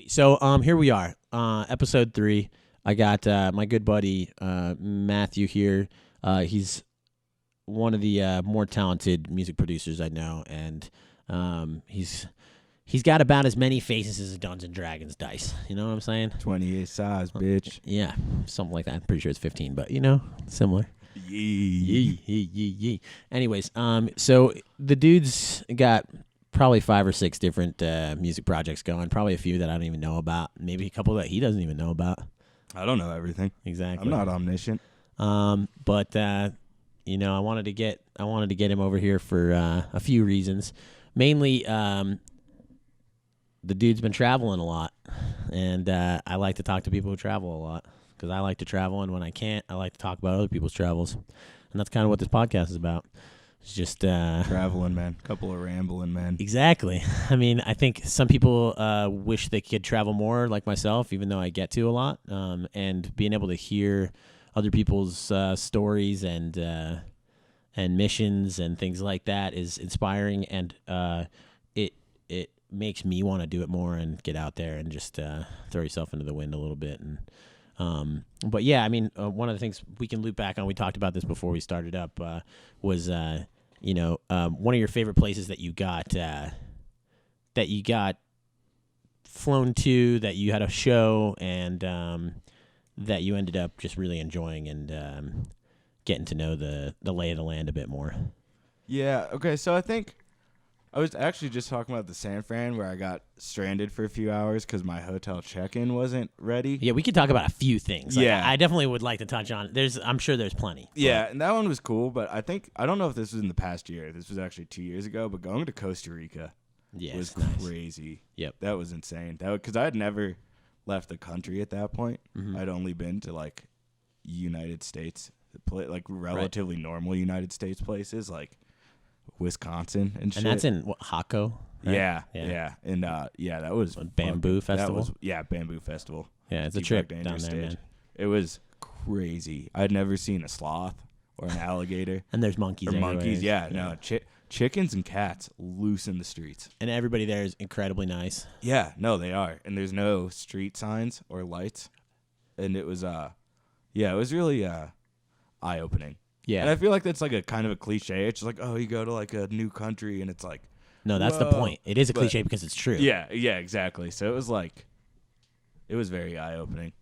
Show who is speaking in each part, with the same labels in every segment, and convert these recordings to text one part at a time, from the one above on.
Speaker 1: Sweet. So here we are, episode 3. I got my good buddy Matthew here. He's one of the more talented music producers I know, and he's got about as many faces as a Dungeons and Dragons dice. You know what I'm saying?
Speaker 2: 28 size, bitch.
Speaker 1: Yeah, something like that. I'm pretty sure it's 15, but similar. Yee. Anyways, so the dude's got probably 5 or 6 different music projects going. Probably a few that I don't even know about. Maybe a couple that he doesn't even know about.
Speaker 2: I don't know everything.
Speaker 1: Exactly.
Speaker 2: I'm not omniscient.
Speaker 1: But I wanted to get him over here for a few reasons. Mainly, the dude's been traveling a lot, and I like to talk to people who travel a lot because I like to travel, and when I can't, I like to talk about other people's travels, and that's kind of what this podcast is about. It's just
Speaker 2: traveling, man. Couple of rambling, man.
Speaker 1: Exactly. I mean, I think some people wish they could travel more, like myself, even though I get to a lot. And being able to hear other people's stories and missions and things like that is inspiring, and it makes me want to do it more and get out there and just throw yourself into the wind a little bit. And but yeah, I mean, one of the things we can loop back on, we talked about this before we started up, was one of your favorite places that you got flown to, that you had a show, and that you ended up just really enjoying and getting to know the lay of the land a bit more.
Speaker 2: Yeah. Okay. So I think I was actually just talking about the San Fran where I got stranded for a few hours because my hotel check-in wasn't ready.
Speaker 1: Yeah, we could talk about a few things.
Speaker 2: Yeah.
Speaker 1: I definitely would like to touch on. I'm sure there's plenty.
Speaker 2: Yeah, and that one was cool, but I don't know if this was in the past year. This was actually 2 years ago, but going to Costa Rica was crazy.
Speaker 1: Yep.
Speaker 2: That was insane. Because I had never left the country at that point.
Speaker 1: Mm-hmm.
Speaker 2: I'd only been to like United States, like relatively normal United States places, like Wisconsin and shit.
Speaker 1: And that's in Jaco, right?
Speaker 2: Yeah. And that was
Speaker 1: Bamboo Festival.
Speaker 2: Bamboo Festival.
Speaker 1: Yeah, it's a
Speaker 2: Deep
Speaker 1: trip
Speaker 2: Dark
Speaker 1: down
Speaker 2: Dangerous
Speaker 1: there,
Speaker 2: stage.
Speaker 1: man.
Speaker 2: It was crazy. I'd never seen a sloth or an alligator.
Speaker 1: And there's monkeys
Speaker 2: or
Speaker 1: everywhere.
Speaker 2: monkeys. Yeah. No, chickens and cats loose in the streets.
Speaker 1: And everybody there is incredibly nice.
Speaker 2: Yeah, no, they are. And there's no street signs or lights. And it was it was really eye-opening.
Speaker 1: Yeah.
Speaker 2: And I feel like that's like a kind of a cliche. It's just like, oh, you go to like a new country and it's like,
Speaker 1: no, that's the point. It is a cliche because it's true.
Speaker 2: Yeah, exactly. So it was very eye-opening.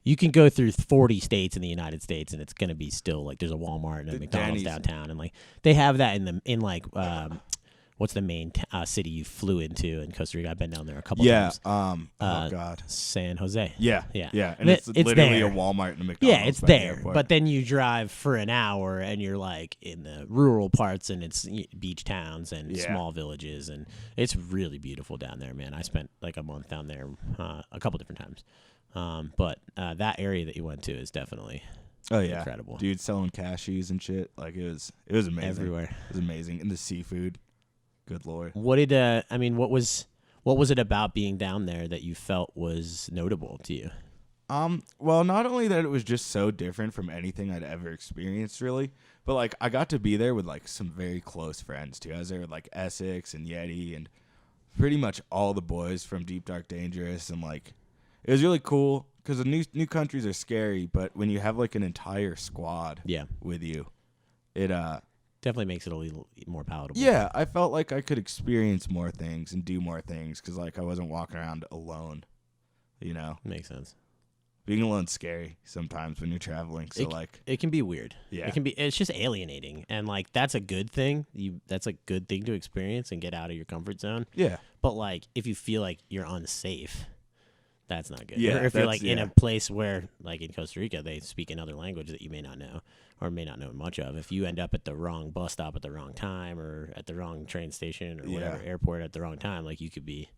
Speaker 1: You can go through 40 states in the United States and it's going to be still like there's a Walmart and a McDonald's downtown, and like they have that in what's the main city you flew into in Costa Rica? I've been down there a couple times.
Speaker 2: Oh God,
Speaker 1: San Jose.
Speaker 2: Yeah. And it's literally
Speaker 1: there.
Speaker 2: A Walmart and a McDonald's.
Speaker 1: Yeah, it's
Speaker 2: by the
Speaker 1: there.
Speaker 2: airport.
Speaker 1: But then you drive for an hour and you're like in the rural parts, and it's beach towns and small villages, and it's really beautiful down there, man. I spent like a month down there a couple different times. But that area that you went to is definitely incredible.
Speaker 2: Dude, selling cashews and shit. Like it was amazing.
Speaker 1: Everywhere.
Speaker 2: It was amazing. And the seafood. Good Lord.
Speaker 1: What was it about being down there that you felt was notable to you?
Speaker 2: Well, not only that it was just so different from anything I'd ever experienced, really, but like I got to be there with like some very close friends too. I was there with like Essex and Yeti and pretty much all the boys from Deep Dark Dangerous, and like it was really cool because the new countries are scary, but when you have like an entire squad with you, it
Speaker 1: definitely makes it a little more palatable.
Speaker 2: Yeah, I felt like I could experience more things and do more things because like I wasn't walking around alone, you know?
Speaker 1: Makes sense.
Speaker 2: Being alone's scary sometimes when you're traveling, so
Speaker 1: it can be weird.
Speaker 2: Yeah.
Speaker 1: It's just alienating, and like that's a good thing. That's a good thing to experience and get out of your comfort zone.
Speaker 2: Yeah.
Speaker 1: But like if you feel like you're unsafe, that's not good.
Speaker 2: Yeah,
Speaker 1: or if you're like in a place where, like in Costa Rica, they speak another language that you may not know or may not know much of. If you end up at the wrong bus stop at the wrong time, or at the wrong train station or whatever airport at the wrong time, like you could be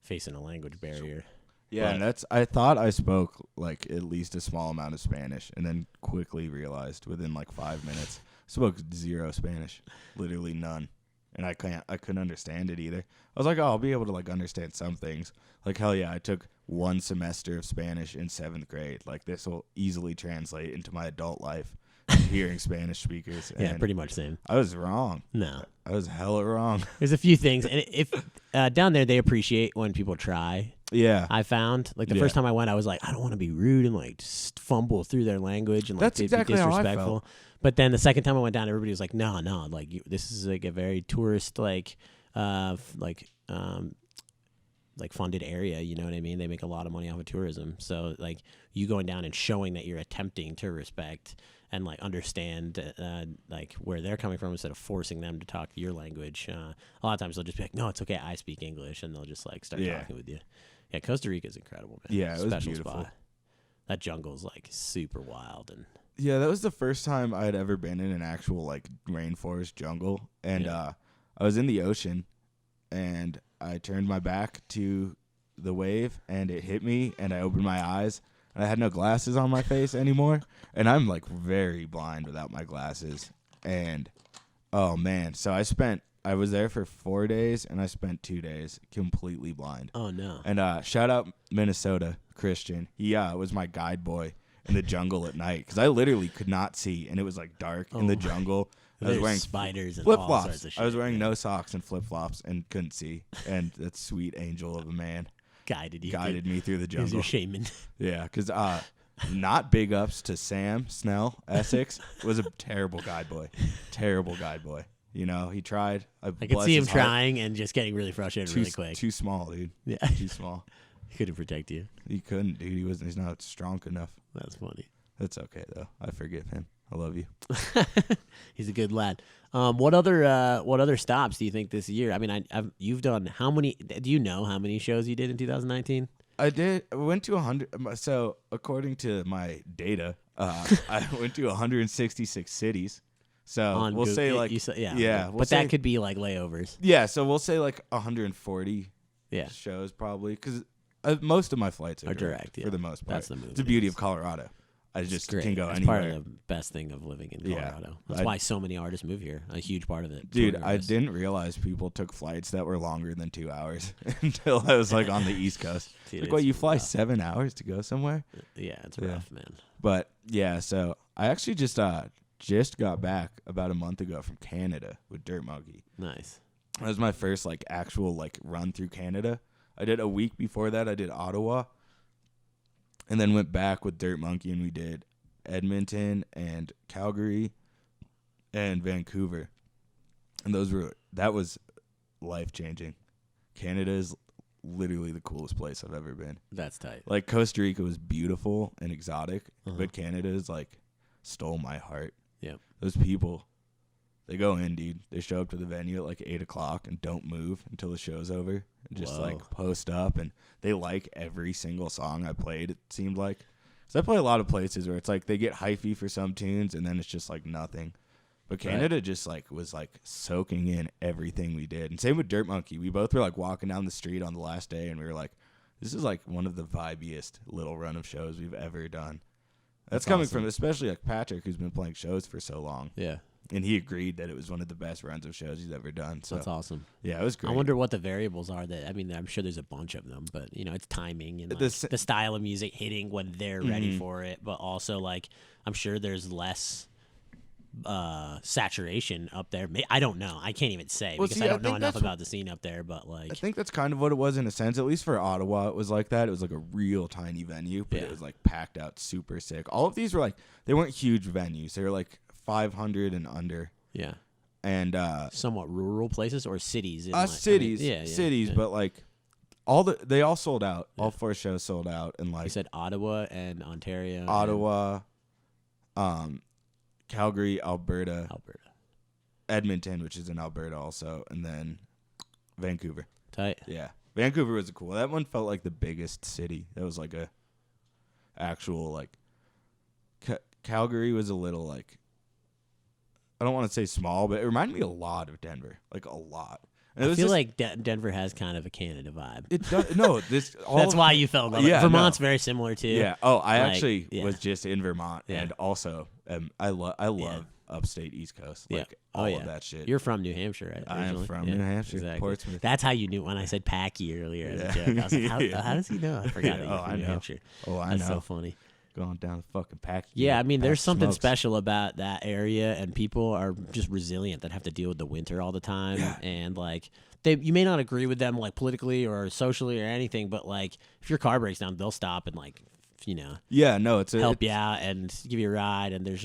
Speaker 1: facing a language barrier.
Speaker 2: Yeah, and I thought I spoke like at least a small amount of Spanish, and then quickly realized within like 5 minutes I spoke zero Spanish, literally none. And I couldn't understand it either. I was like, oh, I'll be able to like understand some things. Like, hell yeah, I took 1 semester of Spanish in 7th grade. Like, this will easily translate into my adult life, hearing Spanish speakers.
Speaker 1: Yeah,
Speaker 2: and
Speaker 1: pretty much same.
Speaker 2: I was wrong.
Speaker 1: No.
Speaker 2: I was hella wrong.
Speaker 1: There's a few things. And if down there, they appreciate when people try.
Speaker 2: Yeah.
Speaker 1: I found like the
Speaker 2: Yeah.
Speaker 1: first time I went, I was like, I don't want to be rude and like just fumble through their language and like
Speaker 2: That's
Speaker 1: be
Speaker 2: exactly how I
Speaker 1: disrespectful. But then the second time I went down, everybody was like, no, like this is like a very tourist like funded area. You know what I mean? They make a lot of money off of tourism. So like you going down and showing that you're attempting to respect and like understand like where they're coming from instead of forcing them to talk your language. A lot of times they'll just be like, no, it's okay, I speak English, and they'll just like start talking with you. Yeah, Costa Rica's incredible, man.
Speaker 2: Yeah, it was
Speaker 1: Special
Speaker 2: beautiful.
Speaker 1: spot. That jungle's like super wild and
Speaker 2: Yeah, that was the first time I had ever been in an actual like rainforest jungle, and I was in the ocean, and I turned my back to the wave, and it hit me, and I opened my eyes, and I had no glasses on my face anymore, and I'm like very blind without my glasses, and oh man, so I was there for 4 days, and I spent 2 days completely blind.
Speaker 1: oh no.
Speaker 2: And shout out Minnesota Christian. He was my guide boy in the jungle at night because I literally could not see, and it was like dark in the jungle. I was
Speaker 1: There's
Speaker 2: wearing
Speaker 1: spiders and
Speaker 2: flip
Speaker 1: all sorts
Speaker 2: flops.
Speaker 1: of shit.
Speaker 2: I was wearing no socks and flip flops and couldn't see. And that sweet angel of a man
Speaker 1: guided
Speaker 2: me through the
Speaker 1: He was
Speaker 2: jungle.
Speaker 1: your shaman.
Speaker 2: Yeah, because not big ups to Sam Snell Essex was a terrible guide boy. Terrible guide boy. You know, he tried.
Speaker 1: I could see him trying and just getting really frustrated really quick.
Speaker 2: Too small, dude.
Speaker 1: Yeah.
Speaker 2: Too small.
Speaker 1: He couldn't protect you.
Speaker 2: He couldn't, dude. He's not strong enough.
Speaker 1: That's funny.
Speaker 2: That's okay though. I forgive him. I love you.
Speaker 1: He's a good lad. What other stops do you think this year? I mean, you've done how many? Do you know how many shows you did in 2019?
Speaker 2: I did. I went to 100. So according to my data, I went to 166 cities. So we'll say like
Speaker 1: yeah.
Speaker 2: We'll
Speaker 1: But
Speaker 2: say,
Speaker 1: that could be like layovers.
Speaker 2: yeah. So we'll say like 140
Speaker 1: Yeah,
Speaker 2: shows probably because most of my flights are
Speaker 1: direct,
Speaker 2: for the most part.
Speaker 1: That's the move.
Speaker 2: It's the beauty of Colorado. I
Speaker 1: It's
Speaker 2: just
Speaker 1: great.
Speaker 2: can go
Speaker 1: It's
Speaker 2: anywhere.
Speaker 1: part of the best thing of living in
Speaker 2: Yeah.
Speaker 1: Colorado. That's why so many artists move here. A huge part of it.
Speaker 2: Dude,
Speaker 1: touring
Speaker 2: I
Speaker 1: artists.
Speaker 2: didn't realize people took flights that were longer than 2 hours until I was like on the East Coast.
Speaker 1: Dude,
Speaker 2: Like, what,
Speaker 1: it's
Speaker 2: you fly
Speaker 1: rough.
Speaker 2: 7 hours to go somewhere?
Speaker 1: Yeah, it's
Speaker 2: Yeah.
Speaker 1: rough, man.
Speaker 2: But yeah, so I actually just got back about a month ago from Canada with Dirt Monkey.
Speaker 1: Nice.
Speaker 2: That was my first like actual like run through Canada. I did a week before that. I did Ottawa, and then went back with Dirt Monkey, and we did Edmonton and Calgary and Vancouver, and that was life changing. Canada is literally the coolest place I've ever been.
Speaker 1: That's tight.
Speaker 2: Like Costa Rica was beautiful and exotic,
Speaker 1: Uh-huh.
Speaker 2: but Canada is like stole my heart.
Speaker 1: Yep.
Speaker 2: Those people, they go in, dude. They show up to the venue at like 8:00 and don't move until the show's over. And just like
Speaker 1: Whoa.
Speaker 2: post up, and they like every single song I played. It seemed like, so I play a lot of places where it's like they get hyphy for some tunes, and then it's just like nothing. But Canada just like was like soaking in everything we did, and same with Dirt Monkey. We both were like walking down the street on the last day, and we were like, "This is like one of the vibiest little run of shows we've ever done." That's coming
Speaker 1: awesome.
Speaker 2: from especially like Patrick, who's been playing shows for so long.
Speaker 1: Yeah,
Speaker 2: And he agreed that it was one of the best runs of shows he's ever done. So
Speaker 1: that's awesome.
Speaker 2: yeah, it was great.
Speaker 1: I wonder what the variables are that, I mean, I'm sure there's a bunch of them, but you know, it's timing and like,
Speaker 2: The s-
Speaker 1: the style of music hitting when they're ready for it, but also like, I'm sure there's less saturation up there. I don't know. I can't even say
Speaker 2: Well,
Speaker 1: because
Speaker 2: see,
Speaker 1: I
Speaker 2: I
Speaker 1: don't know
Speaker 2: think
Speaker 1: enough
Speaker 2: that's
Speaker 1: about the scene up there, but like,
Speaker 2: I think that's kind of what it was in a sense. At least for Ottawa, it was like that. It was like a real tiny venue, but
Speaker 1: Yeah.
Speaker 2: it was like packed out, super sick. All of these were like, they weren't huge venues. They were like 500 and under.
Speaker 1: yeah,
Speaker 2: And
Speaker 1: somewhat rural places or cities. In
Speaker 2: cities,
Speaker 1: yeah.
Speaker 2: but like they all sold out. All 4 shows sold out, and
Speaker 1: You
Speaker 2: like
Speaker 1: said Ottawa and Ontario. and
Speaker 2: Ottawa, Calgary, Alberta,
Speaker 1: Alberta.
Speaker 2: Edmonton, which is in Alberta also, and then Vancouver.
Speaker 1: Tight.
Speaker 2: Yeah, Vancouver was cool. That one felt like the biggest city. That was like a actual like. Calgary was a little like. I don't want to say small, but it reminded me a lot of Denver, like a lot. And it
Speaker 1: I
Speaker 2: was
Speaker 1: feel
Speaker 2: just-
Speaker 1: like Denver has kind of a Canada vibe.
Speaker 2: it does, no. This all
Speaker 1: That's
Speaker 2: of-
Speaker 1: why you felt
Speaker 2: Yeah,
Speaker 1: Vermont's very similar too.
Speaker 2: Yeah. Oh, I
Speaker 1: Like,
Speaker 2: actually
Speaker 1: yeah.
Speaker 2: was just in Vermont,
Speaker 1: Yeah.
Speaker 2: and also I love upstate East Coast,
Speaker 1: Yeah.
Speaker 2: like
Speaker 1: Oh,
Speaker 2: all
Speaker 1: yeah.
Speaker 2: of that shit.
Speaker 1: You're from New Hampshire, right?
Speaker 2: I am
Speaker 1: originally?
Speaker 2: from
Speaker 1: Yeah,
Speaker 2: New Hampshire,
Speaker 1: exactly.
Speaker 2: Portsmouth.
Speaker 1: That's how you knew when I said Packy earlier as a
Speaker 2: Yeah.
Speaker 1: joke. I was like, how,
Speaker 2: Yeah.
Speaker 1: how does he know? I forgot
Speaker 2: Yeah.
Speaker 1: that you're
Speaker 2: Oh,
Speaker 1: from
Speaker 2: I
Speaker 1: New
Speaker 2: know.
Speaker 1: Hampshire.
Speaker 2: Oh, I
Speaker 1: That's
Speaker 2: know.
Speaker 1: so funny.
Speaker 2: Going down the fucking pack.
Speaker 1: Yeah, I mean, there's
Speaker 2: pack
Speaker 1: something
Speaker 2: smokes.
Speaker 1: special about that area, and people are just resilient that have to deal with the winter all the time, and like you may not agree with them like politically or socially or anything, but like if your car breaks down, they'll stop and like
Speaker 2: Yeah, no,
Speaker 1: help you out and give you a ride. And there's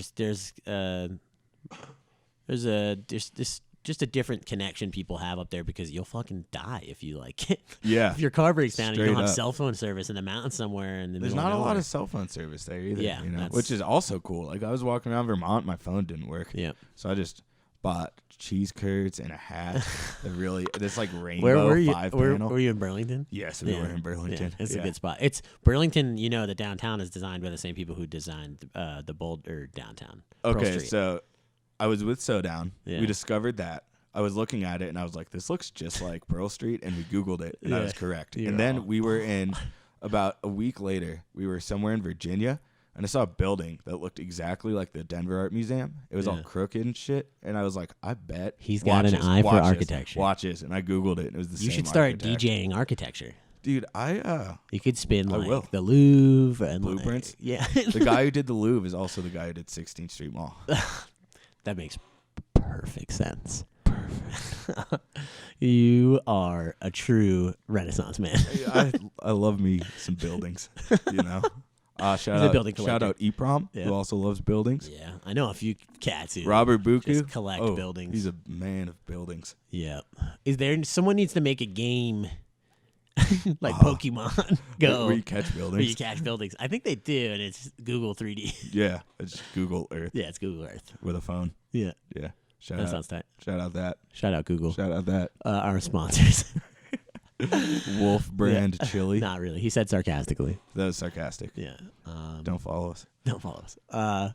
Speaker 1: just a different connection people have up there because you'll fucking die if you like
Speaker 2: Yeah.
Speaker 1: if your car breaks down and you
Speaker 2: Straight
Speaker 1: don't have
Speaker 2: up.
Speaker 1: cell phone service in the mountains somewhere and
Speaker 2: There's not a lot of cell phone service there either.
Speaker 1: Yeah,
Speaker 2: which is also cool. Like I was walking around Vermont, my phone didn't work.
Speaker 1: Yeah.
Speaker 2: So I just bought cheese curds and a hat. This like rainbow
Speaker 1: Where were you?
Speaker 2: 5-panel.
Speaker 1: Were you in Burlington?
Speaker 2: Yes, we were in Burlington.
Speaker 1: Yeah, it's a good spot. It's Burlington. The downtown is designed by the same people who designed the Boulder downtown. Pearl
Speaker 2: Okay,
Speaker 1: Street.
Speaker 2: so I was with Sodown.
Speaker 1: Yeah.
Speaker 2: We discovered that. I was looking at it and I was like, this looks just like Pearl Street, and we Googled it and I was correct.
Speaker 1: You're
Speaker 2: And then
Speaker 1: all-
Speaker 2: we were in about a week later, we were somewhere in Virginia, and I saw a building that looked exactly like the Denver Art Museum. It was all
Speaker 1: Yeah.
Speaker 2: crooked and shit, and I was like, I bet
Speaker 1: He's got an eye for
Speaker 2: watch this,
Speaker 1: architecture.
Speaker 2: Watch this, and I Googled it, and it was the same.
Speaker 1: You should start
Speaker 2: architect.
Speaker 1: DJing architecture.
Speaker 2: Dude,
Speaker 1: You could spin
Speaker 2: I
Speaker 1: like
Speaker 2: will.
Speaker 1: the Louvre and
Speaker 2: Blueprints?
Speaker 1: Like, yeah,
Speaker 2: the guy who did the Louvre is also the guy who did 16th Street Mall.
Speaker 1: that makes perfect sense. Perfect. You are a true Renaissance man.
Speaker 2: I love me some buildings, Shout
Speaker 1: He's a
Speaker 2: out,
Speaker 1: building
Speaker 2: shout
Speaker 1: collector.
Speaker 2: out Eprom,
Speaker 1: Yeah.
Speaker 2: who also loves buildings.
Speaker 1: Yeah, I know a few cats who
Speaker 2: Robert Buku,
Speaker 1: just collect buildings.
Speaker 2: He's a man of buildings.
Speaker 1: Yeah. Is there someone needs to make a game like Pokemon Go
Speaker 2: Where you catch
Speaker 1: where
Speaker 2: buildings.
Speaker 1: you catch buildings? I think they do, and it's Google 3D.
Speaker 2: Yeah, it's Google Earth
Speaker 1: Yeah, it's Google Earth.
Speaker 2: with a phone.
Speaker 1: Yeah,
Speaker 2: Yeah, shout
Speaker 1: that
Speaker 2: out,
Speaker 1: sounds tight.
Speaker 2: shout out that,
Speaker 1: Shout out Google,
Speaker 2: shout out that
Speaker 1: our sponsors.
Speaker 2: Wolf brand chili.
Speaker 1: Not really. He said sarcastically.
Speaker 2: That was sarcastic.
Speaker 1: Yeah.
Speaker 2: Don't follow us.
Speaker 1: Don't follow us.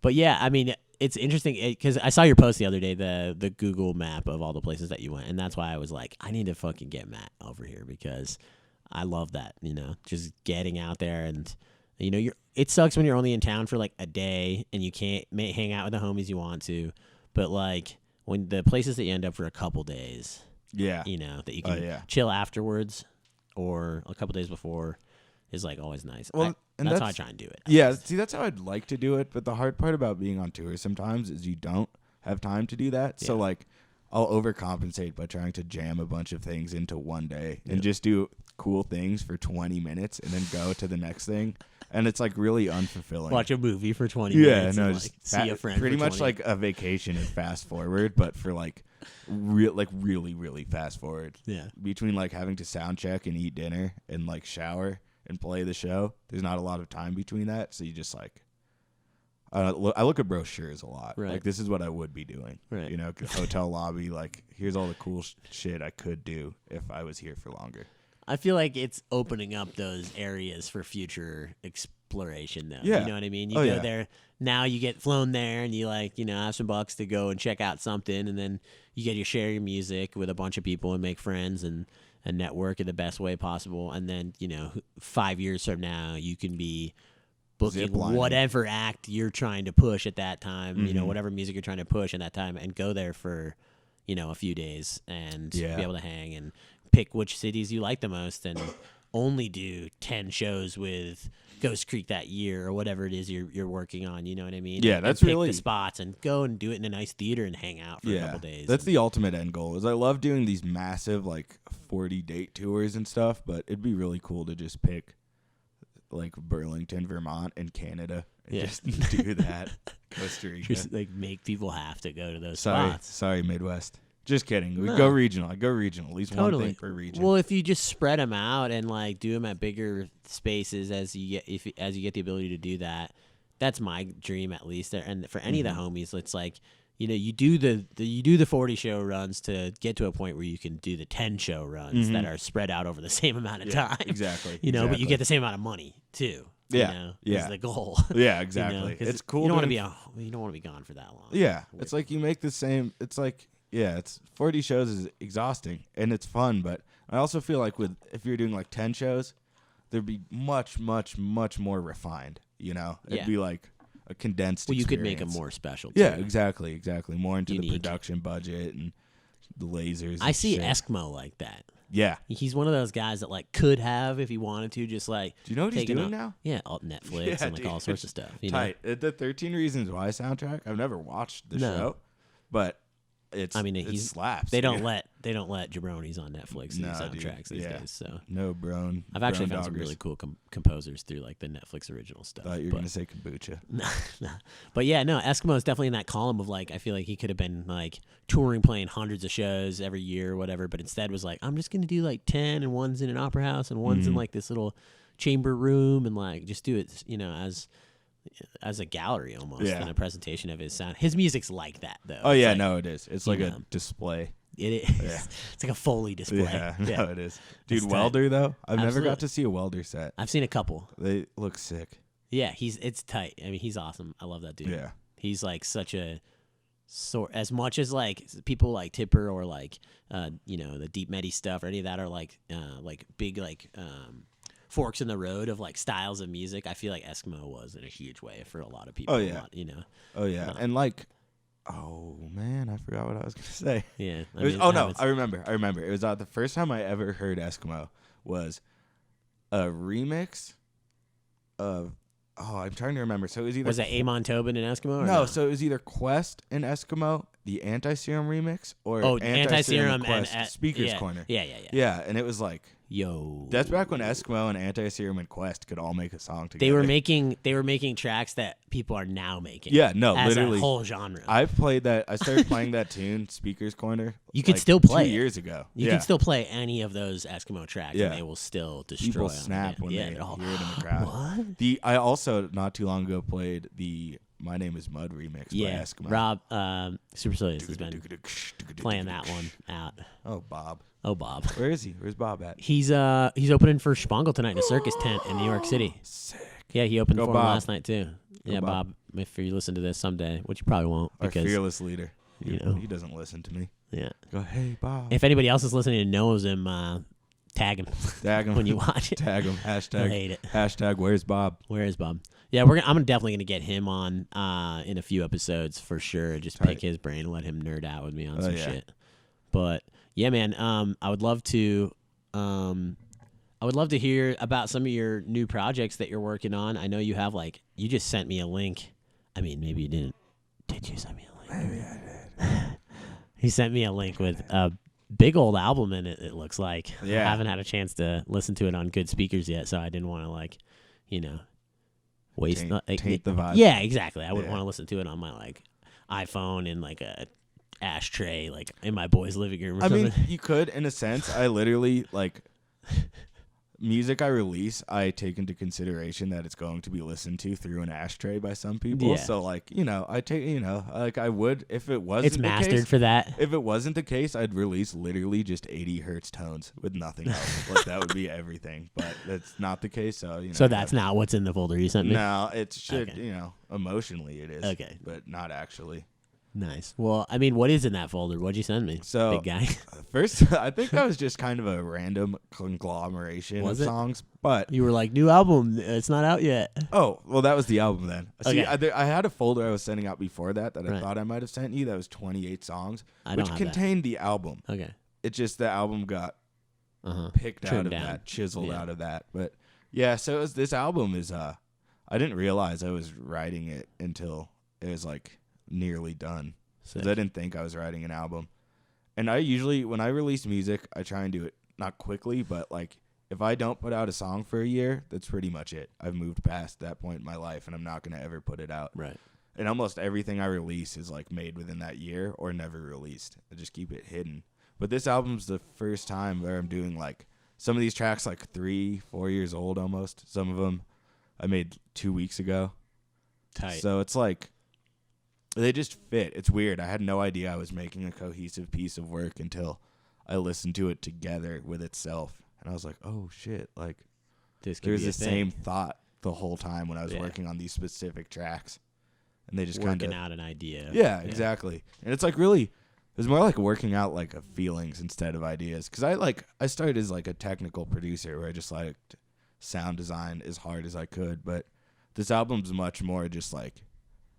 Speaker 1: But yeah, I mean, it's interesting because I saw your post the other day, the Google map of all the places that you went, and that's why I was like, I need to fucking get Matt over here because I love that, just getting out there and it sucks when you're only in town for like a day and you can't hang out with the homies you want to, but like when the places that you end up for a couple days,
Speaker 2: Yeah,
Speaker 1: that you can
Speaker 2: yeah.
Speaker 1: chill afterwards or a couple days before is like always nice.
Speaker 2: Well, and
Speaker 1: that's how I
Speaker 2: that's-
Speaker 1: try and do it.
Speaker 2: Yeah, see, that's how I'd like to do it. But the hard part about being on tour sometimes is you don't have time to do that. So,
Speaker 1: Yeah.
Speaker 2: like, I'll overcompensate by trying to jam a bunch of things into one day and just do cool things for 20 minutes and then go to the next thing. And it's, like, really unfulfilling.
Speaker 1: Watch a movie for 20
Speaker 2: yeah,
Speaker 1: minutes
Speaker 2: no,
Speaker 1: and
Speaker 2: just
Speaker 1: see a friend
Speaker 2: pretty
Speaker 1: for
Speaker 2: much
Speaker 1: 20.
Speaker 2: like a vacation and fast forward, but for, like, really, really fast forward.
Speaker 1: Yeah.
Speaker 2: Between, like, having to sound check and eat dinner and, like, shower and play the show, there's not a lot of time between that, so you just like I look at brochures a lot.
Speaker 1: Right.
Speaker 2: Like, this is what I would be doing.
Speaker 1: Right.
Speaker 2: Hotel lobby, like, here's all the cool shit I could do if I was here for longer.
Speaker 1: I feel like it's opening up those areas for future exploration, though.
Speaker 2: Yeah.
Speaker 1: You know what I mean? You
Speaker 2: Oh,
Speaker 1: go
Speaker 2: yeah.
Speaker 1: there, now you get flown there, and you, have some bucks to go and check out something, and then you get to share your music with a bunch of people and make friends and network in the best way possible. And then, 5 years from now, you can be booking
Speaker 2: Ziplining.
Speaker 1: whatever act you're trying to push at that time,
Speaker 2: Mhm.
Speaker 1: whatever music you're trying to push at that time, and go there for, a few days and
Speaker 2: Yeah.
Speaker 1: be able to hang and pick which cities you like the most and only do 10 shows with Ghost Creek that year or whatever it is you're working on. You know what I mean?
Speaker 2: Yeah,
Speaker 1: And
Speaker 2: that's
Speaker 1: pick
Speaker 2: really-
Speaker 1: the spots and go and do it in a nice theater and hang out for a couple days.
Speaker 2: That's the ultimate end goal. Is I love doing these massive, like, 40 date tours and stuff, but it'd be really cool to just pick, like, Burlington, Vermont, and Canada and
Speaker 1: Yeah.
Speaker 2: just do that. Costa Rica.
Speaker 1: just like make people have to go to those
Speaker 2: Sorry,
Speaker 1: spots.
Speaker 2: sorry, Midwest. Just kidding. We
Speaker 1: No.
Speaker 2: go regional. I go regional. At least one
Speaker 1: Totally.
Speaker 2: thing per region.
Speaker 1: Well, if you just spread them out and like do them at bigger spaces as you get as you get the ability to do that, that's my dream at least. And for any of the homies, it's like you do the 40 show runs to get to a point where you can do the 10 show runs that are spread out over the same amount of time.
Speaker 2: exactly.
Speaker 1: But you
Speaker 2: exactly.
Speaker 1: get the same amount of money too.
Speaker 2: Yeah, yeah.
Speaker 1: Is the goal.
Speaker 2: Yeah, exactly.
Speaker 1: 'Cause
Speaker 2: It's cool.
Speaker 1: You don't want to
Speaker 2: doing-
Speaker 1: be you don't want to be gone for that long.
Speaker 2: Yeah, it's like you make the same. It's like it's 40 shows is exhausting and it's fun, but I also feel like if you're doing like 10 shows, there'd be much more refined. It'd
Speaker 1: Yeah.
Speaker 2: be like a condensed.
Speaker 1: Well, you could make them
Speaker 2: experience.
Speaker 1: more special.
Speaker 2: Yeah,
Speaker 1: too.
Speaker 2: exactly. More into
Speaker 1: Unique.
Speaker 2: the production budget and the lasers.
Speaker 1: I
Speaker 2: and
Speaker 1: see
Speaker 2: shit.
Speaker 1: Eskimo like that.
Speaker 2: Yeah.
Speaker 1: He's one of those guys that like could have if he wanted to, just like.
Speaker 2: Do you know what he's
Speaker 1: taking
Speaker 2: doing
Speaker 1: up-
Speaker 2: now?
Speaker 1: Yeah, all Netflix
Speaker 2: Yeah,
Speaker 1: and like all
Speaker 2: dude.
Speaker 1: sorts of stuff. You know?
Speaker 2: Tight. The 13 Reasons Why soundtrack. I've never watched the
Speaker 1: No.
Speaker 2: show, but It's
Speaker 1: I mean,
Speaker 2: it
Speaker 1: he's
Speaker 2: slaps.
Speaker 1: they don't
Speaker 2: yeah.
Speaker 1: let jabronis on Netflix do
Speaker 2: No, dude.
Speaker 1: soundtracks these
Speaker 2: Yeah.
Speaker 1: days. So
Speaker 2: No, Brone.
Speaker 1: I've actually
Speaker 2: Brone
Speaker 1: found some
Speaker 2: doggers.
Speaker 1: really cool composers through like the Netflix original stuff.
Speaker 2: Thought you were
Speaker 1: but,
Speaker 2: gonna say kombucha.
Speaker 1: but yeah, no, Eskimo is definitely in that column of like I feel like he could have been like touring, playing hundreds of shows every year or whatever, but instead was like I'm just gonna do like 10 and one's in an opera house and one's in like this little chamber room and like just do it, as a gallery almost
Speaker 2: Yeah.
Speaker 1: and a presentation of his sound. His music's like that though.
Speaker 2: Oh
Speaker 1: It's
Speaker 2: yeah,
Speaker 1: like,
Speaker 2: no, it is. It's
Speaker 1: you
Speaker 2: like
Speaker 1: know.
Speaker 2: a display.
Speaker 1: It is.
Speaker 2: Yeah.
Speaker 1: It's like a Foley display.
Speaker 2: Yeah, no, it is. Dude,
Speaker 1: That's tight.
Speaker 2: Welder though. I've never
Speaker 1: Absolutely.
Speaker 2: got to see a Welder set.
Speaker 1: I've seen a couple.
Speaker 2: They look sick.
Speaker 1: Yeah, it's tight. I mean, he's awesome. I love that dude.
Speaker 2: Yeah.
Speaker 1: He's like such a as much as like people like Tipper or like the deep medi stuff or any of that are like big forks in the road of like styles of music. I feel like Eskimo was in a huge way for a lot of people.
Speaker 2: Oh, yeah. Oh yeah,
Speaker 1: Uh,
Speaker 2: and like, oh man, I forgot what I was gonna say.
Speaker 1: Yeah.
Speaker 2: It was, I remember. It was the first time I ever heard Eskimo was a remix of. Oh, I'm trying to remember. So it was either
Speaker 1: Was it Amon Tobin and Eskimo? Or
Speaker 2: no, so it was either Quest and Eskimo, the Anti-Serum remix, or
Speaker 1: Anti-Serum
Speaker 2: and Quest
Speaker 1: and
Speaker 2: Speaker's
Speaker 1: yeah,
Speaker 2: Corner.
Speaker 1: Yeah.
Speaker 2: Yeah, and it was like
Speaker 1: Yo.
Speaker 2: that's back when Eskimo and Anti-Serum and Quest could all make a song together.
Speaker 1: They were making tracks that people are now making.
Speaker 2: Yeah, no,
Speaker 1: as
Speaker 2: literally.
Speaker 1: a whole genre.
Speaker 2: I've played that. I started playing that tune, Speaker's Corner.
Speaker 1: You could
Speaker 2: like
Speaker 1: still play
Speaker 2: 2
Speaker 1: it.
Speaker 2: years ago.
Speaker 1: You
Speaker 2: yeah.
Speaker 1: can still play any of those Eskimo tracks,
Speaker 2: Yeah.
Speaker 1: and they will still destroy.
Speaker 2: People
Speaker 1: them
Speaker 2: snap
Speaker 1: again.
Speaker 2: when
Speaker 1: yeah,
Speaker 2: they
Speaker 1: they're all,
Speaker 2: hear it in the crowd.
Speaker 1: What?
Speaker 2: I also not too long ago played the "My Name Is Mud" remix by
Speaker 1: Yeah,
Speaker 2: Eskimo.
Speaker 1: Rob Supercilious has been playing that one out.
Speaker 2: Oh, Bob.
Speaker 1: Oh, Bob.
Speaker 2: Where is he? Where's Bob at?
Speaker 1: He's opening for Spangle tonight in a circus tent in New York City.
Speaker 2: Sick.
Speaker 1: Yeah, he opened
Speaker 2: Go
Speaker 1: for him
Speaker 2: Bob.
Speaker 1: last night too. Yeah,
Speaker 2: Bob.
Speaker 1: Bob. If you listen to this someday, which you probably won't,
Speaker 2: Our
Speaker 1: because
Speaker 2: fearless leader.
Speaker 1: you know.
Speaker 2: He doesn't listen to me.
Speaker 1: yeah.
Speaker 2: Go, hey, Bob.
Speaker 1: If anybody else is listening and knows him, tag him
Speaker 2: Tag him.
Speaker 1: when you watch it.
Speaker 2: Tag him.
Speaker 1: He'll
Speaker 2: Hashtag.
Speaker 1: hate it.
Speaker 2: Hashtag. Where's Bob?
Speaker 1: Where is Bob? Yeah, I'm definitely gonna get him on in a few episodes for sure. Just pick his brain and let him nerd out with me on some
Speaker 2: yeah.
Speaker 1: shit. But yeah, man, I would love to hear about some of your new projects that you're working on. I know you have you just sent me a link. I mean, maybe you didn't. Did you send me a link?
Speaker 2: Maybe I did.
Speaker 1: He sent me a link with a big old album in it. It looks like.
Speaker 2: Yeah.
Speaker 1: I haven't had a chance to listen to it on good speakers yet, so I didn't want to waste
Speaker 2: Taint the vibe.
Speaker 1: Yeah, exactly. I wouldn't
Speaker 2: Yeah.
Speaker 1: want to listen to it on my iPhone in a ashtray in my boy's living room or
Speaker 2: I
Speaker 1: something.
Speaker 2: mean, you could, in a sense. I literally, music I release, I take into consideration that it's going to be listened to through an ashtray by some people.
Speaker 1: Yeah.
Speaker 2: So, I take, I would, if it wasn't
Speaker 1: it's
Speaker 2: the
Speaker 1: mastered
Speaker 2: case,
Speaker 1: for that.
Speaker 2: if it wasn't the case, I'd release literally just 80 hertz tones with nothing else. That would be everything. But that's not the case. So,
Speaker 1: So that's not what's in the folder you sent me?
Speaker 2: No, it should,
Speaker 1: Okay.
Speaker 2: Emotionally it is.
Speaker 1: Okay.
Speaker 2: But not actually.
Speaker 1: Nice. Well, I mean, what is in that folder? What'd you send me?
Speaker 2: So,
Speaker 1: Big guy.
Speaker 2: First, I think that was just kind of a random conglomeration
Speaker 1: Was
Speaker 2: of
Speaker 1: it?
Speaker 2: songs. But
Speaker 1: You were like, new album. It's not out yet.
Speaker 2: oh, well, that was the album then. See,
Speaker 1: Okay.
Speaker 2: I had a folder I was sending out before that I
Speaker 1: Right.
Speaker 2: thought I might have sent you. That was 28 songs,
Speaker 1: I
Speaker 2: which
Speaker 1: don't have that.
Speaker 2: contained the album.
Speaker 1: Okay.
Speaker 2: It's just the album got
Speaker 1: Uh-huh.
Speaker 2: picked out
Speaker 1: Trimmed
Speaker 2: of
Speaker 1: down.
Speaker 2: that, chiseled
Speaker 1: Yeah.
Speaker 2: out of that. But yeah, so this album is I didn't realize I was writing it until it was nearly done.
Speaker 1: Sick.
Speaker 2: 'Cause I didn't think I was writing an album. And I usually, when I release music, I try and do it not quickly, but if I don't put out a song for a year, that's pretty much it. I've moved past that point in my life, and I'm not going to ever put it out.
Speaker 1: Right.
Speaker 2: And almost everything I release is made within that year or never released. I just keep it hidden. But this album's the first time where I'm doing some of these tracks 3-4 years old almost. Some of them I made 2 weeks ago.
Speaker 1: Tight.
Speaker 2: So it's they just fit. It's weird. I had no idea I was making a cohesive piece of work until I listened to it together with itself. And I was like, oh, shit.
Speaker 1: This could
Speaker 2: There's
Speaker 1: be
Speaker 2: the
Speaker 1: a thing.
Speaker 2: same thought the whole time when I was
Speaker 1: Yeah.
Speaker 2: working on these specific tracks. And they just kind
Speaker 1: Working
Speaker 2: of...
Speaker 1: out an idea.
Speaker 2: Yeah, exactly. And it's really... It was more working out of feelings instead of ideas. Because I started as a technical producer where I just liked sound design as hard as I could. But this album's much more just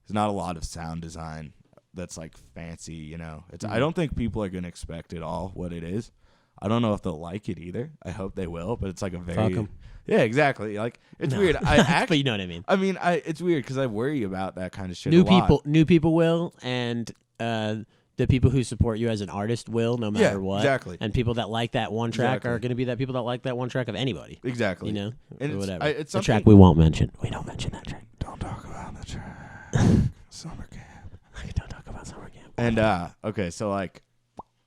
Speaker 2: there's not a lot of sound design that's fancy, It's I don't think people are gonna expect it all what it is. I don't know if they'll like it either. I hope they will, but it's a very
Speaker 1: Fuck 'em.
Speaker 2: Yeah, exactly. It's
Speaker 1: No.
Speaker 2: weird.
Speaker 1: But you know what I mean.
Speaker 2: I mean, it's weird because I worry about that kind of shit. a lot.
Speaker 1: New people will, and the people who support you as an artist will, no matter what.
Speaker 2: Exactly.
Speaker 1: And people that like that one track
Speaker 2: Exactly.
Speaker 1: are going to be that people that like that one track of anybody.
Speaker 2: Exactly.
Speaker 1: You know,
Speaker 2: And
Speaker 1: or
Speaker 2: it's-
Speaker 1: whatever.
Speaker 2: it's
Speaker 1: the
Speaker 2: something-
Speaker 1: track we won't mention. We don't mention that track.
Speaker 2: Don't talk about the track. Summer camp.
Speaker 1: Don't talk about summer camp.
Speaker 2: And okay, so like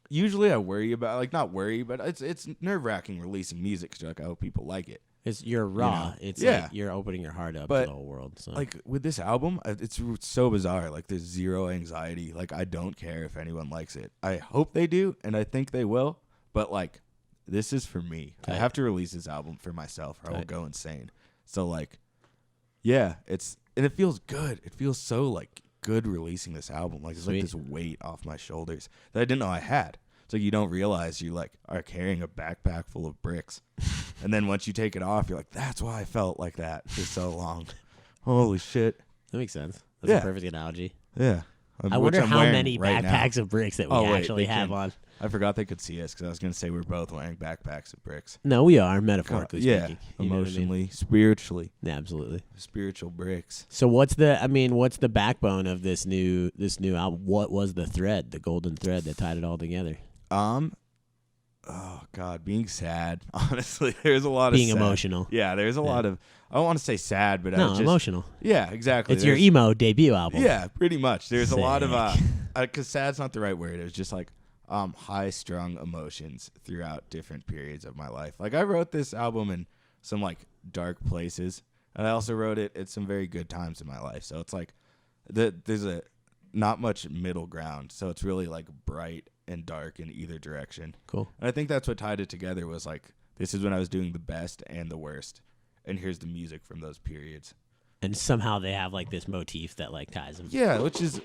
Speaker 2: usually I worry about like not worry, but it's nerve wracking releasing music because like I hope people like it.
Speaker 1: You're raw.
Speaker 2: know?
Speaker 1: It's
Speaker 2: Yeah.
Speaker 1: like you're opening your heart up
Speaker 2: But,
Speaker 1: to the whole world. So
Speaker 2: Like with this album, it's so bizarre. Like there's zero anxiety. Like I don't care if anyone likes it. I hope they do, and I think they will. But like this is for me. I
Speaker 1: Tight.
Speaker 2: have to release this album for myself, or I will
Speaker 1: Tight.
Speaker 2: go insane. So like, yeah, and it feels good. It feels so like good releasing this album. Like it's
Speaker 1: Sweet.
Speaker 2: like this weight off my shoulders that I didn't know I had. It's like you don't realize you like are carrying a backpack full of bricks, and then once you take it off, you're like, that's why I felt like that for so long. Holy shit!
Speaker 1: that makes sense. That's
Speaker 2: Yeah.
Speaker 1: a perfect analogy.
Speaker 2: Yeah.
Speaker 1: I
Speaker 2: Which
Speaker 1: wonder
Speaker 2: I'm
Speaker 1: how
Speaker 2: wearing
Speaker 1: many
Speaker 2: right now.
Speaker 1: backpacks of bricks that we
Speaker 2: Oh, wait,
Speaker 1: actually
Speaker 2: they
Speaker 1: have
Speaker 2: can-
Speaker 1: on.
Speaker 2: I forgot they could see us because I was going to say we're both wearing backpacks of bricks.
Speaker 1: No, we are metaphorically
Speaker 2: Yeah,
Speaker 1: speaking. You know what I mean?
Speaker 2: emotionally, spiritually,
Speaker 1: Yeah, absolutely.
Speaker 2: spiritual bricks.
Speaker 1: So what's the backbone of this new album? What was the thread, the golden thread that tied it all together?
Speaker 2: Oh God, being sad. Honestly, there's a lot of
Speaker 1: Being
Speaker 2: sad.
Speaker 1: emotional.
Speaker 2: Yeah, there's a lot of. I don't want to say sad, but I
Speaker 1: No,
Speaker 2: just,
Speaker 1: emotional.
Speaker 2: Yeah, exactly.
Speaker 1: It's your
Speaker 2: There's-
Speaker 1: emo debut album.
Speaker 2: Yeah, pretty much. There's a lot of
Speaker 1: Sick.
Speaker 2: because sad's not the right word. It was just like high strung emotions throughout different periods of my life. Like I wrote this album in some like dark places, and I also wrote it at some very good times in my life. So it's like there's a not much middle ground. So it's really like bright and dark in either direction.
Speaker 1: Cool.
Speaker 2: And I think that's what tied it together was like this is when I was doing the best and the worst, and here's the music from those periods.
Speaker 1: And somehow they have like this motif that like ties them.
Speaker 2: Yeah, which is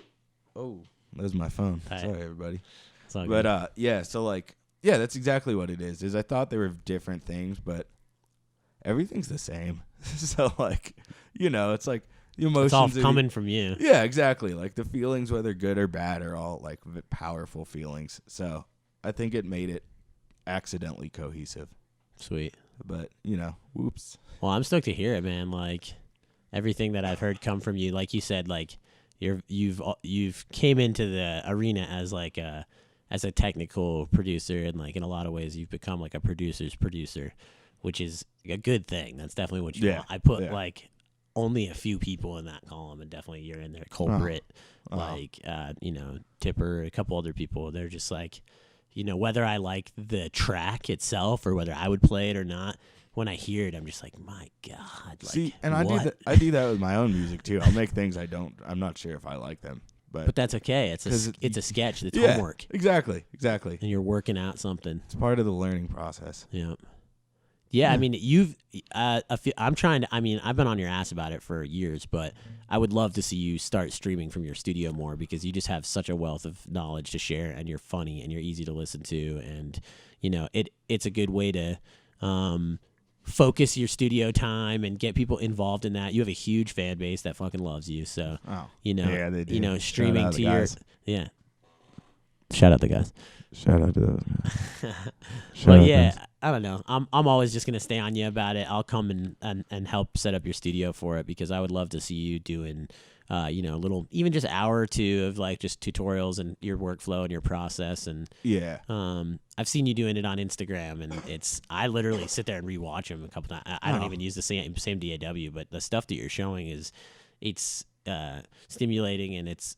Speaker 2: that was my phone.
Speaker 1: Tight.
Speaker 2: Sorry, everybody.
Speaker 1: It's all
Speaker 2: But
Speaker 1: good.
Speaker 2: yeah, so like yeah, that's exactly what it is. Is I thought they were different things, but everything's the same. So like, you know, it's like the emotions
Speaker 1: it's all
Speaker 2: are-
Speaker 1: coming from you.
Speaker 2: Yeah, exactly. Like the feelings, whether good or bad, are all like powerful feelings. So I think it made it accidentally cohesive.
Speaker 1: Sweet.
Speaker 2: But you know, whoops.
Speaker 1: Well, I'm stoked to hear it, man. Like everything that I've heard come from you, like you said, like you've came into the arena as like as a technical producer, and like in a lot of ways you've become like a producer's producer, which is a good thing. That's definitely what you
Speaker 2: Yeah,
Speaker 1: want. I put
Speaker 2: yeah.
Speaker 1: like only a few people in that column, and definitely you're in there. Culprit,
Speaker 2: Uh-huh.
Speaker 1: like you know, Tipper, a couple other people. They're just like, you know, whether I like the track itself or whether I would play it or not, when I hear it, I'm just like, my God. Like,
Speaker 2: See, and
Speaker 1: what?
Speaker 2: I do that with my own music too. I'll make things I'm not sure if I like them,
Speaker 1: But that's okay. It's
Speaker 2: 'Cause
Speaker 1: it's a sketch. It's
Speaker 2: yeah,
Speaker 1: homework,
Speaker 2: exactly,
Speaker 1: and you're working out something.
Speaker 2: It's part of the learning process.
Speaker 1: Yeah. Yeah, I mean, I'm trying to. I mean, I've been on your ass about it for years, but I would love to see you start streaming from your studio more because you just have such a wealth of knowledge to share, and you're funny and you're easy to listen to, and you know, it's a good way to focus your studio time and get people involved in that. You have a huge fan base that fucking loves you, so
Speaker 2: Oh,
Speaker 1: you know,
Speaker 2: yeah, they do.
Speaker 1: you know,
Speaker 2: Shout
Speaker 1: streaming
Speaker 2: out
Speaker 1: to
Speaker 2: the
Speaker 1: your
Speaker 2: guys.
Speaker 1: yeah. Shout out the guys.
Speaker 2: Shout out to those guys.
Speaker 1: But yeah, I don't know. I'm always just gonna stay on you about it. I'll come and help set up your studio for it because I would love to see you doing, you know, little even just hour or two of like just tutorials and your workflow and your process and
Speaker 2: Yeah.
Speaker 1: I've seen you doing it on Instagram and I literally sit there and rewatch them a couple times. I don't
Speaker 2: Oh.
Speaker 1: even use the same DAW, but the stuff that you're showing it's stimulating and it's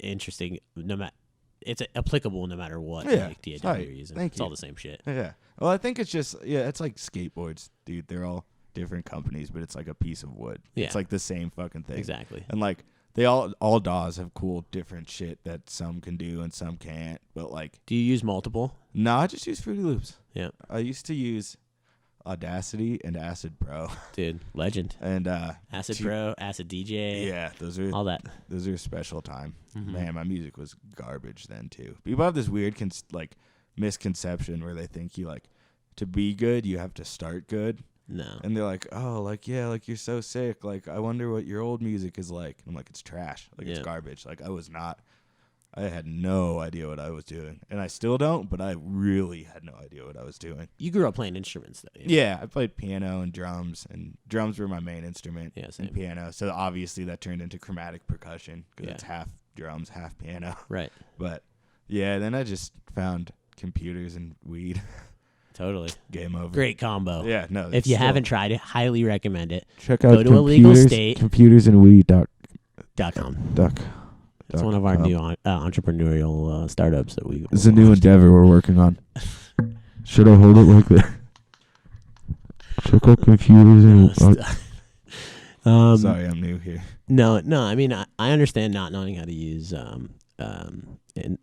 Speaker 1: interesting no matter. It's applicable no matter what
Speaker 2: Yeah,
Speaker 1: like, DAW
Speaker 2: tight.
Speaker 1: you're using.
Speaker 2: Thank
Speaker 1: It's
Speaker 2: you.
Speaker 1: all the same shit.
Speaker 2: Yeah. Well, I think it's just it's like skateboards, dude. They're all different companies, but it's like a piece of wood.
Speaker 1: Yeah.
Speaker 2: It's like the same fucking thing.
Speaker 1: Exactly.
Speaker 2: And like they all DAWs have cool different shit that some can do and some can't. But like
Speaker 1: Do you use multiple?
Speaker 2: no, I just use Fruity Loops.
Speaker 1: Yeah.
Speaker 2: I used to use Audacity and Acid Pro.
Speaker 1: Dude, legend.
Speaker 2: And
Speaker 1: Acid
Speaker 2: Two-
Speaker 1: Pro, Acid DJ,
Speaker 2: yeah, those are
Speaker 1: all that.
Speaker 2: a special time.
Speaker 1: Mhm.
Speaker 2: Man, my music was garbage then too. People have this weird misconception where they think you like to be good, you have to start good.
Speaker 1: No.
Speaker 2: And they're like, oh, like, yeah, like, you're so sick. Like, I wonder what your old music is like. I'm like, it's trash. Like, it's
Speaker 1: Yeah.
Speaker 2: garbage. Like, I had no idea what I was doing. And I still don't, but I really had no idea what I was doing.
Speaker 1: You grew up playing instruments though.
Speaker 2: Yeah, I played piano and drums were my main instrument.
Speaker 1: Yeah,
Speaker 2: and
Speaker 1: same.
Speaker 2: piano. So obviously that turned into chromatic percussion because
Speaker 1: Yeah.
Speaker 2: it's half drums, half piano.
Speaker 1: Right.
Speaker 2: But yeah, then I just found computers and weed.
Speaker 1: Totally.
Speaker 2: Game over.
Speaker 1: Great combo.
Speaker 2: Yeah, no.
Speaker 1: If you haven't tried it, highly recommend it.
Speaker 2: check
Speaker 1: out
Speaker 2: go
Speaker 1: to
Speaker 2: computersandweed.com.
Speaker 1: It's one of our new entrepreneurial startups that we.
Speaker 2: It's a new endeavor we're working on. Should I hold it like that? Check out computers and. Sorry, I'm new here.
Speaker 1: No. I mean, I understand not knowing how to use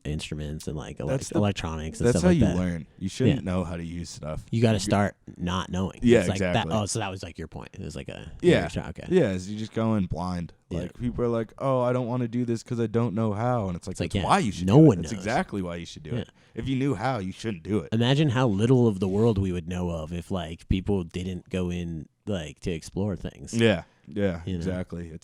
Speaker 1: instruments and like electronics and
Speaker 2: that's
Speaker 1: stuff like that.
Speaker 2: That's how you learn. You shouldn't know how to use stuff.
Speaker 1: You got to start not knowing.
Speaker 2: Yeah,
Speaker 1: it's like
Speaker 2: exactly.
Speaker 1: So that was like your point. It was like a okay.
Speaker 2: Yeah, you just go in blind.
Speaker 1: Yeah.
Speaker 2: Like people are like, "Oh, I don't want to do this because I don't know how," and it's like that's why you should.
Speaker 1: No
Speaker 2: do
Speaker 1: one
Speaker 2: it.
Speaker 1: knows.
Speaker 2: That's exactly why you should do it. If you knew how, you shouldn't do it.
Speaker 1: Imagine how little of the world we would know of if like people didn't go in like to explore things.
Speaker 2: Yeah,
Speaker 1: You
Speaker 2: exactly.
Speaker 1: know?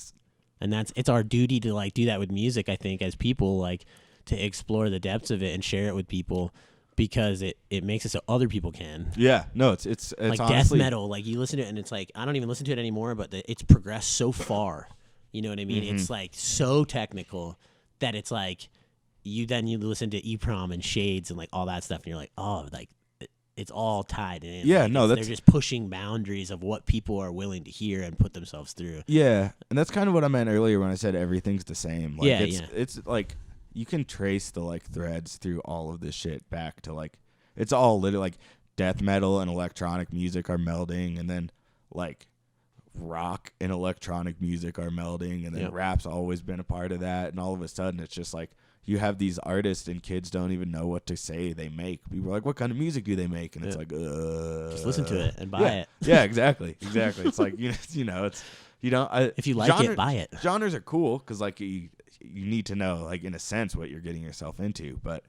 Speaker 1: It's our duty to like do that with music. I think as people like to explore the depths of it and share it with people because it makes it so other people can.
Speaker 2: Yeah, no, it's
Speaker 1: like
Speaker 2: honestly,
Speaker 1: death metal. Like you listen to it and it's like I don't even listen to it anymore, but it's progressed so far. You know what I mean?
Speaker 2: Mm-hmm.
Speaker 1: It's like so technical that it's like you listen to EPROM and Shades and like all that stuff, and you're like, oh, like it's all tied in.
Speaker 2: Yeah,
Speaker 1: like,
Speaker 2: no,
Speaker 1: they're just pushing boundaries of what people are willing to hear and put themselves through.
Speaker 2: Yeah, and that's kind of what I meant earlier when I said everything's the same. Like, it's like you can trace the like threads through all of this shit back to like it's all literally like death metal and electronic music are melding, and then like rock and electronic music are melding, and then rap's always been a part of that, and all of a sudden it's just like you have these artists and kids don't even know what to say they make. People are like, what kind of music do they make? And it's like,
Speaker 1: just listen to it and buy it.
Speaker 2: Yeah, exactly. It's like, you know, it's, you know,
Speaker 1: if you like it, buy it.
Speaker 2: Genres are cool because like you need to know, like in a sense, what you're getting yourself into. But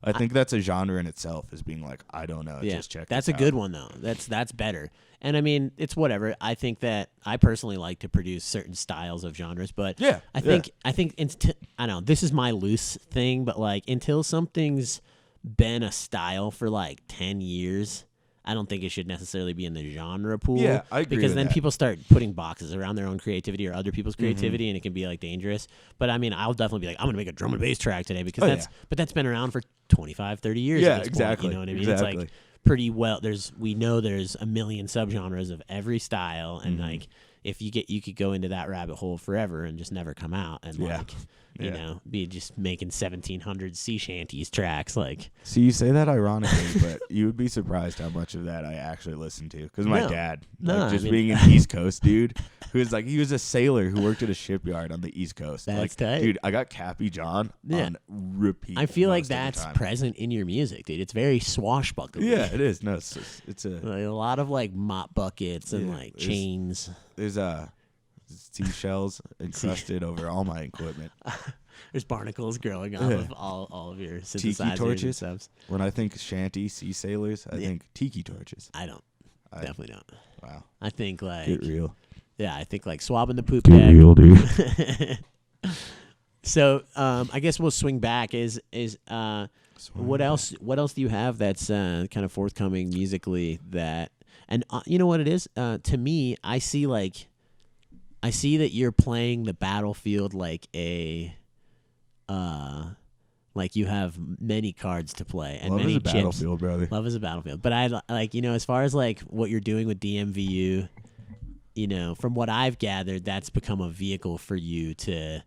Speaker 2: I think that's a genre in itself, is being like, I don't know, just check.
Speaker 1: That's a good one though. That's better. And I mean, it's whatever. I think that I personally like to produce certain styles of genres, but I think I don't know. This is my loose thing, but like until something's been a style for like 10 years, I don't think it should necessarily be in the genre pool.
Speaker 2: Yeah, I agree.
Speaker 1: Because
Speaker 2: with
Speaker 1: then
Speaker 2: that.
Speaker 1: people start putting boxes around their own creativity or other people's creativity, and it can be like dangerous. But I mean, I'll definitely be like, I'm gonna make a drum and bass track today because that's been around for 25, 30 years.
Speaker 2: Yeah,
Speaker 1: at this
Speaker 2: exactly.
Speaker 1: Point, you know what I mean?
Speaker 2: Exactly.
Speaker 1: It's like pretty well. We know there's a million subgenres of every style, and like if you could go into that rabbit hole forever and just never come out, and like you know, be just making 1700 sea shanties tracks. Like,
Speaker 2: see, you say that ironically, but you would be surprised how much of that I actually listen to. Because my dad, being an East Coast dude, who was like, he was a sailor who worked at a shipyard on the East Coast.
Speaker 1: That's
Speaker 2: like,
Speaker 1: tight.
Speaker 2: Dude, I got Cappy John on repeat.
Speaker 1: I feel like that's present in your music, dude. It's very swashbuckling.
Speaker 2: Yeah, it is. No, it's a
Speaker 1: lot of like mop buckets and like chains.
Speaker 2: There's seashells encrusted over all my equipment.
Speaker 1: There's barnacles growing off of all of your synthesizers
Speaker 2: tiki torches.
Speaker 1: and stuff.
Speaker 2: When I think shanty sea sailors, I think tiki torches.
Speaker 1: I definitely don't.
Speaker 2: Wow.
Speaker 1: I think like
Speaker 2: Get real.
Speaker 1: Yeah, I think like swabbing the poop
Speaker 2: Get
Speaker 1: deck.
Speaker 2: real, dude.
Speaker 1: So I guess we'll swing back. What else do you have that's kind of forthcoming musically that? And you know what it is? To me, I see that you're playing the battlefield like like you have many cards to play and
Speaker 2: Love
Speaker 1: many
Speaker 2: is a
Speaker 1: chips.
Speaker 2: battlefield, brother.
Speaker 1: Love is a battlefield. But I like, you know, as far as like what you're doing with DMVU, you know, from what I've gathered, that's become a vehicle for you to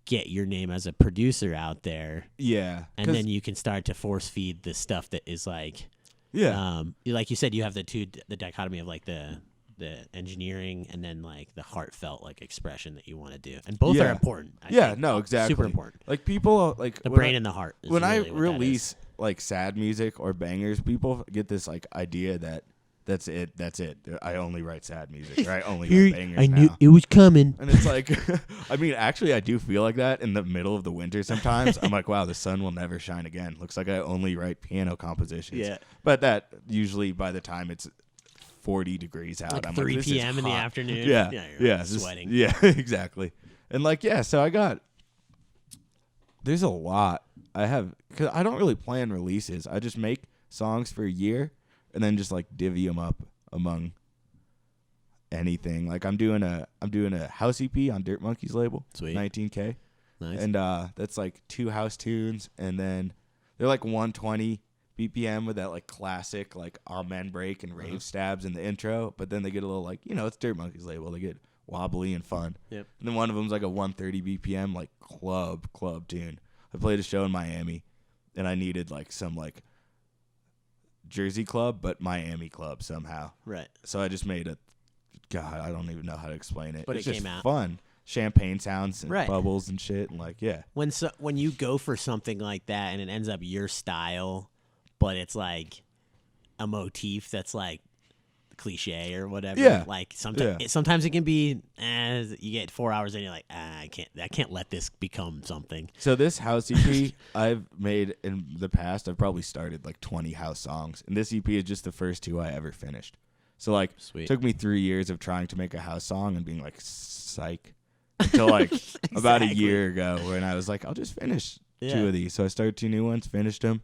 Speaker 1: get your name as a producer out there.
Speaker 2: Yeah.
Speaker 1: And then you can start to force feed the stuff that is like, like you said, you have the dichotomy of like the engineering and then like the heartfelt like expression that you want to do, and both are important. I think.
Speaker 2: No, exactly,
Speaker 1: super important.
Speaker 2: Like people like
Speaker 1: the brain and the heart. Is
Speaker 2: when
Speaker 1: really
Speaker 2: I
Speaker 1: what
Speaker 2: release like sad music or bangers, people get this like idea that that's it. I only write sad music, or I only write bangers.
Speaker 1: I knew
Speaker 2: now.
Speaker 1: it was coming.
Speaker 2: And it's like, I mean, actually, I do feel like that in the middle of the winter sometimes. I'm like, wow, the sun will never shine again. Looks like I only write piano compositions.
Speaker 1: Yeah.
Speaker 2: But that usually by the time it's 40 degrees out,
Speaker 1: Like
Speaker 2: I'm
Speaker 1: 3
Speaker 2: like,
Speaker 1: p.m. in the
Speaker 2: hot.
Speaker 1: afternoon.
Speaker 2: Yeah.
Speaker 1: You're sweating.
Speaker 2: Yeah, exactly. And like, so there's a lot I have, because I don't really plan releases. I just make songs for a year and then just like divvy them up among anything. Like I'm doing a house EP on Dirt Monkey's label.
Speaker 1: Sweet.
Speaker 2: 19K.
Speaker 1: Nice.
Speaker 2: And that's like 2 house tunes, and then they're like 120 BPM with that like classic like amen break and rave stabs in the intro, but then they get a little like, it's Dirt Monkeys label. They get wobbly and fun.
Speaker 1: Yep.
Speaker 2: And then one of them's like a 130 BPM like club tune. I played a show in Miami, and I needed like some like Jersey club, but Miami club somehow.
Speaker 1: Right.
Speaker 2: So I just made God, I don't even know how to explain it.
Speaker 1: But
Speaker 2: it's
Speaker 1: it
Speaker 2: just
Speaker 1: came out.
Speaker 2: fun. Champagne sounds and
Speaker 1: Right.
Speaker 2: bubbles and shit, and like, yeah.
Speaker 1: When you go for something like that and it ends up your style, but it's like a motif that's like cliche or whatever.
Speaker 2: Yeah.
Speaker 1: Like sometimes it can be you get 4 hours and you're like, I can't let this become something.
Speaker 2: So this house EP I've made in the past, I've probably started like 20 house songs, and this EP is just the first 2 I ever finished. So like,
Speaker 1: Sweet.
Speaker 2: it took me 3 years of trying to make a house song and being like, psych, until like about a year ago when I was like, I'll just finish 2 of these. So I started 2 new ones, finished them.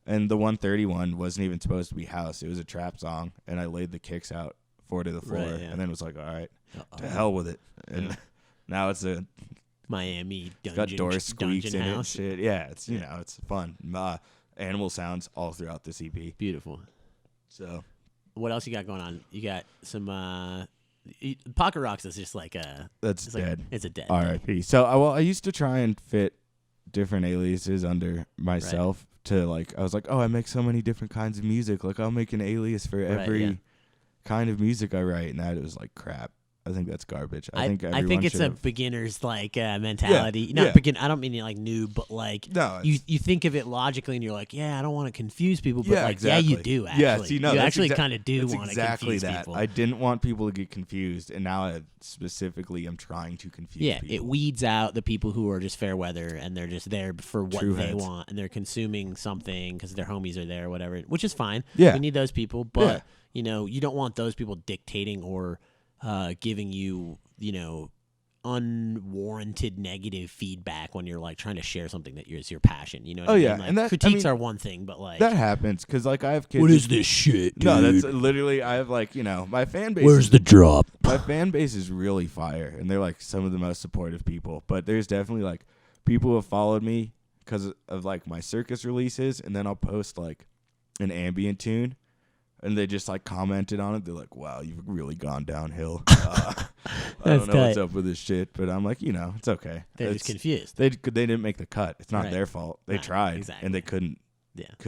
Speaker 2: And the 131 wasn't even supposed to be house. It was a trap song, and I laid the kicks out 4 to the floor,
Speaker 1: Right, yeah.
Speaker 2: and then was like, all right, to hell with it. And now it's a
Speaker 1: Miami dungeon,
Speaker 2: got door squeaks
Speaker 1: dungeon
Speaker 2: in it and
Speaker 1: house.
Speaker 2: shit. Yeah, it's it's fun. Animal sounds all throughout this EP.
Speaker 1: Beautiful.
Speaker 2: So
Speaker 1: What else you got going on? You got some Pocket Rocks is just like
Speaker 2: that's
Speaker 1: it's
Speaker 2: dead.
Speaker 1: Like, it's a dead.
Speaker 2: R.I.P. So I used to try and fit different aliases under myself. To like, I was like, I make so many different kinds of music. Like, I'll make an alias for every kind of music I write, and that was like crap. I think that's garbage. I think
Speaker 1: it's a beginner's like mentality. I don't mean like noob, but like you think of it logically, and you're like, I don't want to confuse people, but
Speaker 2: exactly.
Speaker 1: you do actually. You actually kind of do want to
Speaker 2: exactly
Speaker 1: confuse
Speaker 2: that.
Speaker 1: people.
Speaker 2: I didn't want people to get confused, and now I specifically am trying to confuse people.
Speaker 1: It weeds out the people who are just fair weather and they're just there for what
Speaker 2: True
Speaker 1: they
Speaker 2: heads.
Speaker 1: want, and they're consuming something because their homies are there or whatever, which is fine.
Speaker 2: Yeah.
Speaker 1: We need those people, but you don't want those people dictating or giving you unwarranted negative feedback when you're like trying to share something that is your passion. You know what I mean? Like,
Speaker 2: and
Speaker 1: critiques are one thing, but like
Speaker 2: that happens because like I have kids.
Speaker 1: What is this shit, dude?
Speaker 2: No, that's literally I have like my fan base.
Speaker 1: Where's the drop?
Speaker 2: My fan base is really fire, and they're like some of the most supportive people. But there's definitely like people who have followed me because of like my circus releases, and then I'll post like an ambient tune, and they just like commented on it. They're like, "Wow, you've really gone downhill." I don't know what's up with this shit, but I'm like, it's okay.
Speaker 1: They're just confused.
Speaker 2: They didn't make the cut. It's not
Speaker 1: Right.
Speaker 2: their fault. They tried, and they couldn't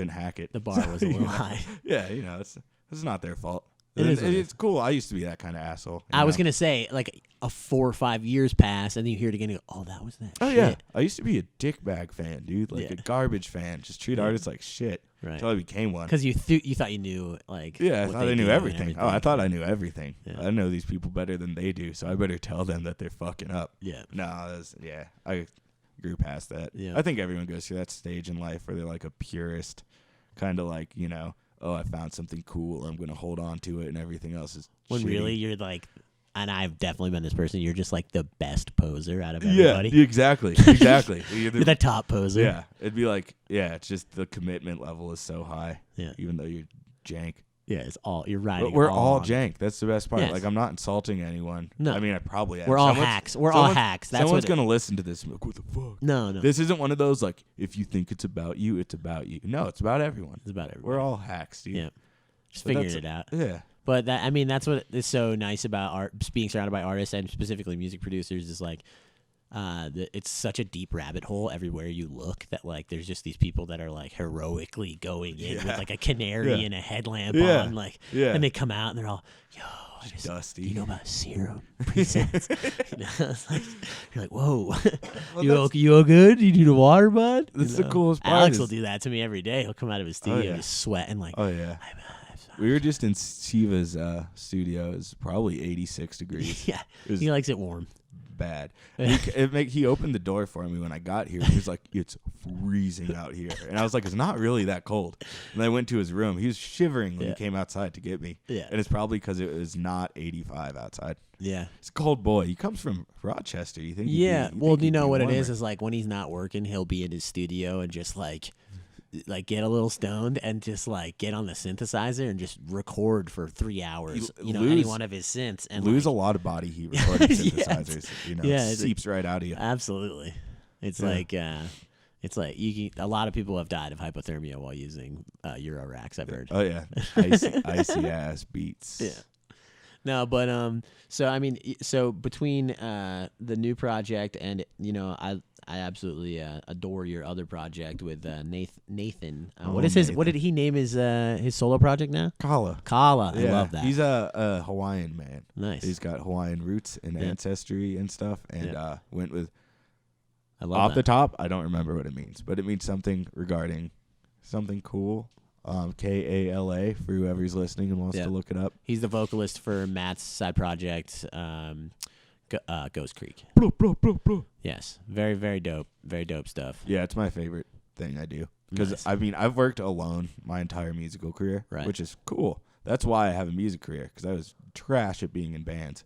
Speaker 2: hack it.
Speaker 1: The bar was a little high.
Speaker 2: Yeah, it's not their fault.
Speaker 1: It's
Speaker 2: cool. I used to be that kind of asshole.
Speaker 1: I was gonna say like a 4 or 5 years pass, and then you hear it again. And you go, that was that.
Speaker 2: Oh
Speaker 1: shit.
Speaker 2: yeah, I used to be a dickbag fan, dude. Like a garbage fan. Just treat artists like shit.
Speaker 1: Right.
Speaker 2: Until I became one.
Speaker 1: Because you thought you knew like
Speaker 2: I
Speaker 1: what
Speaker 2: thought
Speaker 1: they
Speaker 2: I knew
Speaker 1: do and
Speaker 2: everything. Oh, I thought I knew everything.
Speaker 1: Yeah.
Speaker 2: I know these people better than they do, so I better tell them that they're fucking up.
Speaker 1: Yeah.
Speaker 2: No, I grew past that.
Speaker 1: Yeah.
Speaker 2: I think everyone goes through that stage in life where they're like a purist, kind of like I found something cool, I'm gonna hold on to it, and everything else is
Speaker 1: when
Speaker 2: shitty.
Speaker 1: really you're like, and I've definitely been this person. You're just like the best poser out of everybody.
Speaker 2: Yeah, exactly.
Speaker 1: You're the top poser.
Speaker 2: Yeah, it'd be like, it's just the commitment level is so high.
Speaker 1: Yeah.
Speaker 2: Even though you're jank.
Speaker 1: Yeah, it's all you're riding.
Speaker 2: But we're all
Speaker 1: on.
Speaker 2: jank. That's the best part.
Speaker 1: Yes.
Speaker 2: Like, I'm not insulting anyone.
Speaker 1: No.
Speaker 2: I mean, I probably am.
Speaker 1: We're all hacks. We're all hacks. That's
Speaker 2: someone's
Speaker 1: what
Speaker 2: going to listen to this and be like, what the fuck?
Speaker 1: No.
Speaker 2: This isn't one of those, like, if you think it's about you, it's about you. No, it's about everyone.
Speaker 1: It's about everyone.
Speaker 2: We're all hacks, dude.
Speaker 1: Yeah. Just
Speaker 2: But
Speaker 1: figuring
Speaker 2: that's-
Speaker 1: it out.
Speaker 2: Yeah.
Speaker 1: But that's what is so nice about art, being surrounded by artists and specifically music producers is like, it's such a deep rabbit hole everywhere you look that like there's just these people that are like heroically going in with like a canary and a headlamp on, like, and they come out and they're all,
Speaker 2: Dusty.
Speaker 1: Do you know about serum presets? It's like, you're like, whoa, you all good? You need a water, bud?
Speaker 2: That's the coolest part.
Speaker 1: Alex will do that to me every day. He'll come out of his studio just sweating like,
Speaker 2: oh yeah. We were just in Shiva's studio. It's probably 86 degrees.
Speaker 1: Yeah,
Speaker 2: was
Speaker 1: he likes it warm.
Speaker 2: Bad. He opened the door for me when I got here. He was like, "It's freezing out here," and I was like, "It's not really that cold." And I went to his room. He was shivering when he came outside to get me.
Speaker 1: Yeah,
Speaker 2: and it's probably because it was not 85 outside.
Speaker 1: Yeah,
Speaker 2: he's a cold boy. He comes from Rochester. You think?
Speaker 1: Yeah. Well, you know what
Speaker 2: warmer.
Speaker 1: it is like when he's not working, he'll be in his studio and just like get a little stoned and just like get on the synthesizer and just record for 3 hours. Any one of his synths and
Speaker 2: lose a lot of body heat recording synthesizers. It
Speaker 1: it
Speaker 2: seeps right out of you.
Speaker 1: Absolutely. It's
Speaker 2: Yeah.
Speaker 1: like a lot of people have died of hypothermia while using Euro racks. I've heard.
Speaker 2: Oh yeah, icy ass beats.
Speaker 1: Yeah. No, but so I mean, so between the new project and I absolutely adore your other project with Nathan. What is his? What
Speaker 2: Nathan.
Speaker 1: did he name his solo project now?
Speaker 2: Kala.
Speaker 1: Kala.
Speaker 2: Yeah,
Speaker 1: I love that.
Speaker 2: He's a Hawaiian man.
Speaker 1: Nice.
Speaker 2: He's got Hawaiian roots and
Speaker 1: Yeah.
Speaker 2: ancestry and stuff, and
Speaker 1: Yeah.
Speaker 2: went with
Speaker 1: I love
Speaker 2: off
Speaker 1: that.
Speaker 2: the top. I don't remember what it means, but it means something regarding something cool. Kala for whoever's listening and wants
Speaker 1: Yeah.
Speaker 2: to look it up.
Speaker 1: He's the vocalist for Matt's side project, Ghost Creek.
Speaker 2: Bro, bro, bro, bro.
Speaker 1: Yes, very dope stuff.
Speaker 2: Yeah, it's my favorite thing I do. Because,
Speaker 1: Nice.
Speaker 2: I mean, I've worked alone my entire musical career,
Speaker 1: Right.
Speaker 2: which is cool. That's why I have a music career, because I was trash at being in bands.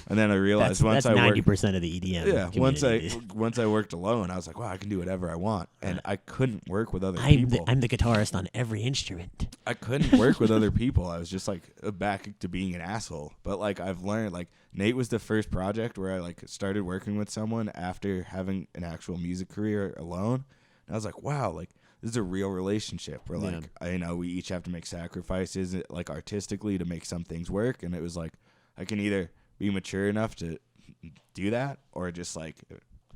Speaker 2: And then I realized
Speaker 1: That's 90% of the EDM.
Speaker 2: yeah,
Speaker 1: community.
Speaker 2: once I worked alone, I was like, wow, I can do whatever I want. And I couldn't work with other
Speaker 1: I'm
Speaker 2: people.
Speaker 1: the guitarist on every instrument.
Speaker 2: I couldn't work with other people. I was just like back to being an asshole. But like I've learned, like Nate was the first project where I like started working with someone after having an actual music career alone. And I was like, wow, like this is a real relationship where like we each have to make sacrifices like artistically to make some things work. And it was like I can either be mature enough to do that or just like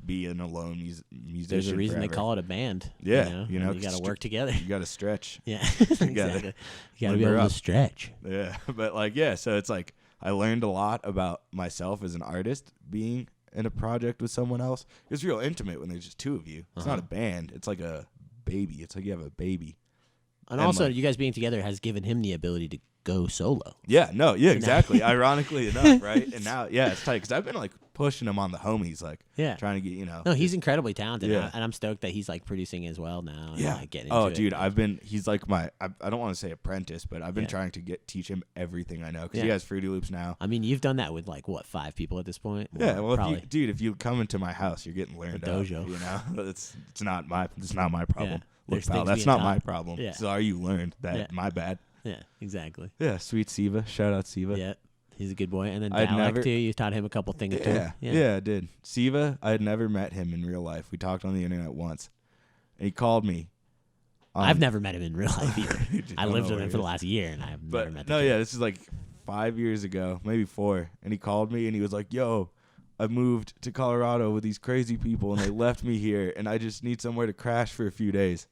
Speaker 2: be an alone musician.
Speaker 1: There's a reason
Speaker 2: forever.
Speaker 1: they call it a band.
Speaker 2: Yeah,
Speaker 1: you got to work together.
Speaker 2: You got to stretch.
Speaker 1: Yeah,
Speaker 2: gotta
Speaker 1: exactly. You got to be
Speaker 2: limber
Speaker 1: able
Speaker 2: up.
Speaker 1: to stretch.
Speaker 2: Yeah, but like so it's like I learned a lot about myself as an artist being in a project with someone else. It's real intimate when there's just two of you. It's not a band. It's like a baby. It's like you have a baby.
Speaker 1: And
Speaker 2: And,
Speaker 1: also,
Speaker 2: like-
Speaker 1: you guys being together has given him the ability to go solo.
Speaker 2: Yeah, no, yeah, exactly. Ironically enough, right? And now, yeah, it's tight because I've been like pushing him on the homies, like
Speaker 1: Yeah.
Speaker 2: trying to get
Speaker 1: No, he's incredibly talented,
Speaker 2: Yeah.
Speaker 1: and I'm stoked that he's like producing as well now. And,
Speaker 2: yeah.
Speaker 1: like, getting
Speaker 2: Oh,
Speaker 1: into
Speaker 2: dude,
Speaker 1: it.
Speaker 2: he's like I don't want to say apprentice, but I've been
Speaker 1: Yeah.
Speaker 2: trying to teach him everything I know because he
Speaker 1: Yeah.
Speaker 2: has Fruity Loops now.
Speaker 1: I mean, you've done that with like what 5 people at this point?
Speaker 2: Yeah,
Speaker 1: More,
Speaker 2: well,
Speaker 1: probably.
Speaker 2: if you come into my house, you're getting learned up.
Speaker 1: dojo.
Speaker 2: You know, it's not my problem.
Speaker 1: Yeah,
Speaker 2: Look,
Speaker 1: there's
Speaker 2: pal,
Speaker 1: things
Speaker 2: that's
Speaker 1: being
Speaker 2: not my
Speaker 1: taught.
Speaker 2: problem.
Speaker 1: Yeah.
Speaker 2: So are you learned that?
Speaker 1: Yeah.
Speaker 2: My bad.
Speaker 1: Yeah, exactly.
Speaker 2: Yeah, sweet Siva. Shout out Siva.
Speaker 1: Yeah, he's a good boy. And then
Speaker 2: I'd
Speaker 1: Dalek
Speaker 2: never-
Speaker 1: too. You taught him a couple things too.
Speaker 2: Yeah, I did. Siva, I had never met him in real life. We talked on the internet once, and he called me.
Speaker 1: I've never met him in real life either.
Speaker 2: Dude,
Speaker 1: I
Speaker 2: don't
Speaker 1: lived
Speaker 2: know
Speaker 1: with
Speaker 2: where
Speaker 1: him
Speaker 2: he
Speaker 1: for the
Speaker 2: is.
Speaker 1: last year, and I have never
Speaker 2: But
Speaker 1: met. The
Speaker 2: no,
Speaker 1: kid.
Speaker 2: yeah, this is like 5 years ago, maybe 4. And he called me and he was like, "Yo, I moved to Colorado with these crazy people, and they left me here, and I just need somewhere to crash for a few days."